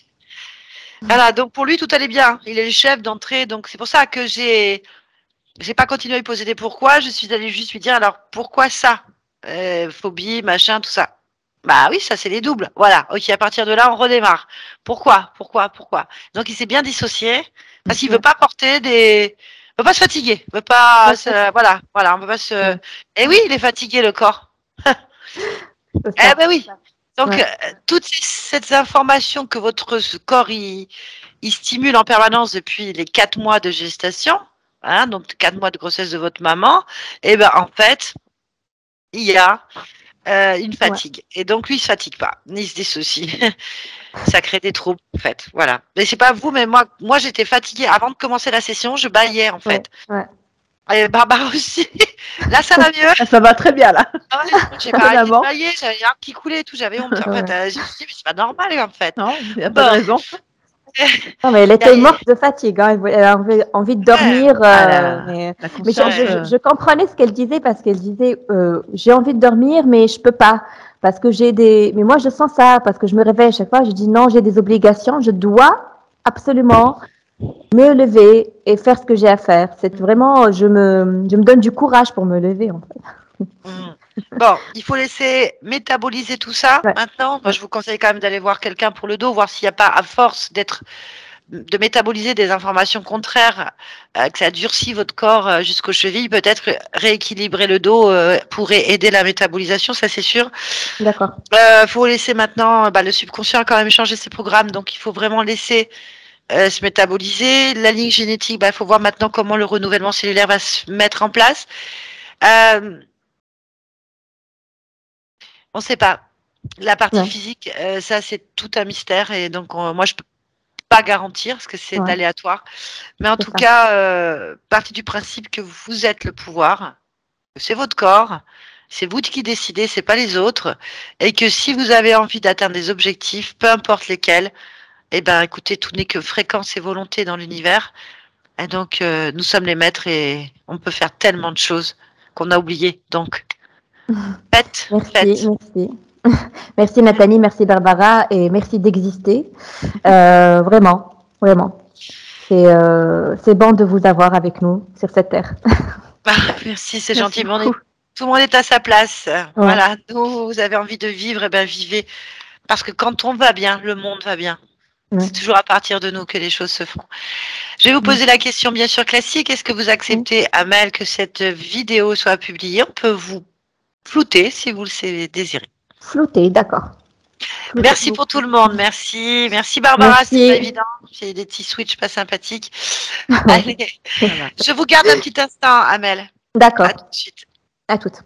A: Voilà, donc pour lui, tout allait bien. Il est le chef d'entrée, donc c'est pour ça que j'ai pas continué à lui poser des pourquoi. Je suis allée juste lui dire, alors pourquoi ça? phobie, machin, tout ça. Bah oui, ça c'est les doubles. Voilà. Ok, à partir de là, on redémarre. Pourquoi? Donc il s'est bien dissocié parce qu'il veut pas porter des, veut pas se fatiguer, veut pas, voilà, on veut pas se.
B: Ouais.
A: Et oui, il est fatigué le corps.
B: C'est
A: Eh
B: ça.
A: ben oui. Donc
B: Ouais.
A: toutes ces informations que votre corps il stimule en permanence depuis les 4 mois de gestation, hein, donc 4 mois de grossesse de votre maman, et ben en fait, il y a une
B: Ouais.
A: fatigue. Et donc lui, il se fatigue pas, ni se dissocie. Ça crée des troubles, en fait. Voilà. Mais c'est pas vous, mais moi j'étais fatiguée avant de commencer la session, je bâillais en
B: Ouais.
A: fait.
B: Ouais.
A: Et Barbara aussi. Là, ça va mieux.
D: Ah, ça va très bien là.
A: Ah ouais, j'ai pas arrêté de
D: Évidemment.
A: bailler, j'avais un qui coulait et tout, j'avais honte. En fait,
B: Ouais.
A: je me suis dit, mais c'est pas normal en fait.
D: Non, il n'y a pas de
A: Bon,
D: raison.
B: Non, mais elle était
A: derrière.
B: morte de fatigue, hein. Elle avait envie de
A: Ouais,
B: dormir.
D: Ah, la
B: Mais je,
D: conscience.
B: je comprenais ce qu'elle disait parce qu'elle disait j'ai envie de dormir, mais je peux pas. Parce que j'ai des. Mais moi, je sens ça parce que je me réveille à chaque fois. Je dis non, j'ai des obligations. Je dois absolument me lever et faire ce que j'ai à faire. C'est vraiment. Je me donne du courage pour me lever, en fait.
A: Mm. Bon, il faut laisser métaboliser tout ça.
B: Ouais.
A: Maintenant, moi,
B: Ouais.
A: je vous conseille quand même d'aller voir quelqu'un pour le dos, voir s'il n'y a pas, à force de métaboliser des informations contraires, que ça durcit votre corps jusqu'aux chevilles, peut-être rééquilibrer le dos pourrait aider la métabolisation, ça c'est sûr.
B: D'accord.
A: Faut laisser maintenant, le subconscient a quand même changé ses programmes, donc il faut vraiment laisser se métaboliser. La ligne génétique, il faut voir maintenant comment le renouvellement cellulaire va se mettre en place. Euh, on ne sait pas. La partie
B: Ouais.
A: physique, ça c'est tout un mystère et donc moi je peux pas garantir parce que c'est
B: Ouais.
A: aléatoire. Mais en
B: C'est
A: tout
B: ça.
A: cas, partez du principe que vous êtes le pouvoir, que c'est votre corps, c'est vous qui décidez, c'est pas les autres, et que si vous avez envie d'atteindre des objectifs, peu importe lesquels, eh ben écoutez, tout n'est que fréquence et volonté dans l'univers. Et donc nous sommes les maîtres et on peut faire tellement de choses qu'on a oubliées. Donc faites,
B: Merci,
A: faites.
B: merci. Merci Nathalie, merci Barbara et merci d'exister. Vraiment, vraiment. C'est bon de vous avoir avec nous sur cette terre.
A: Ah, merci, c'est
D: Merci
A: gentil.
D: beaucoup.
A: Tout le monde est à sa place.
B: Ouais.
A: Voilà, vous avez envie de vivre, et ben vivez. Parce que quand on va bien, le monde va bien.
B: Ouais.
A: C'est toujours à partir de nous que les choses se font. Je vais vous poser la question bien sûr classique. Est-ce que vous acceptez, Amel, que cette vidéo soit publiée? On peut vous flouter si vous le désirez.
B: Flouté, d'accord. Flouté.
A: Merci pour tout le monde. Merci. Merci Barbara, c'est pas
B: Merci.
A: évident. C'est des petits switches pas sympathiques.
B: Ouais.
A: Allez, je vous garde un petit instant, Amel. À
B: D'accord.
A: tout de suite.
B: À toutes.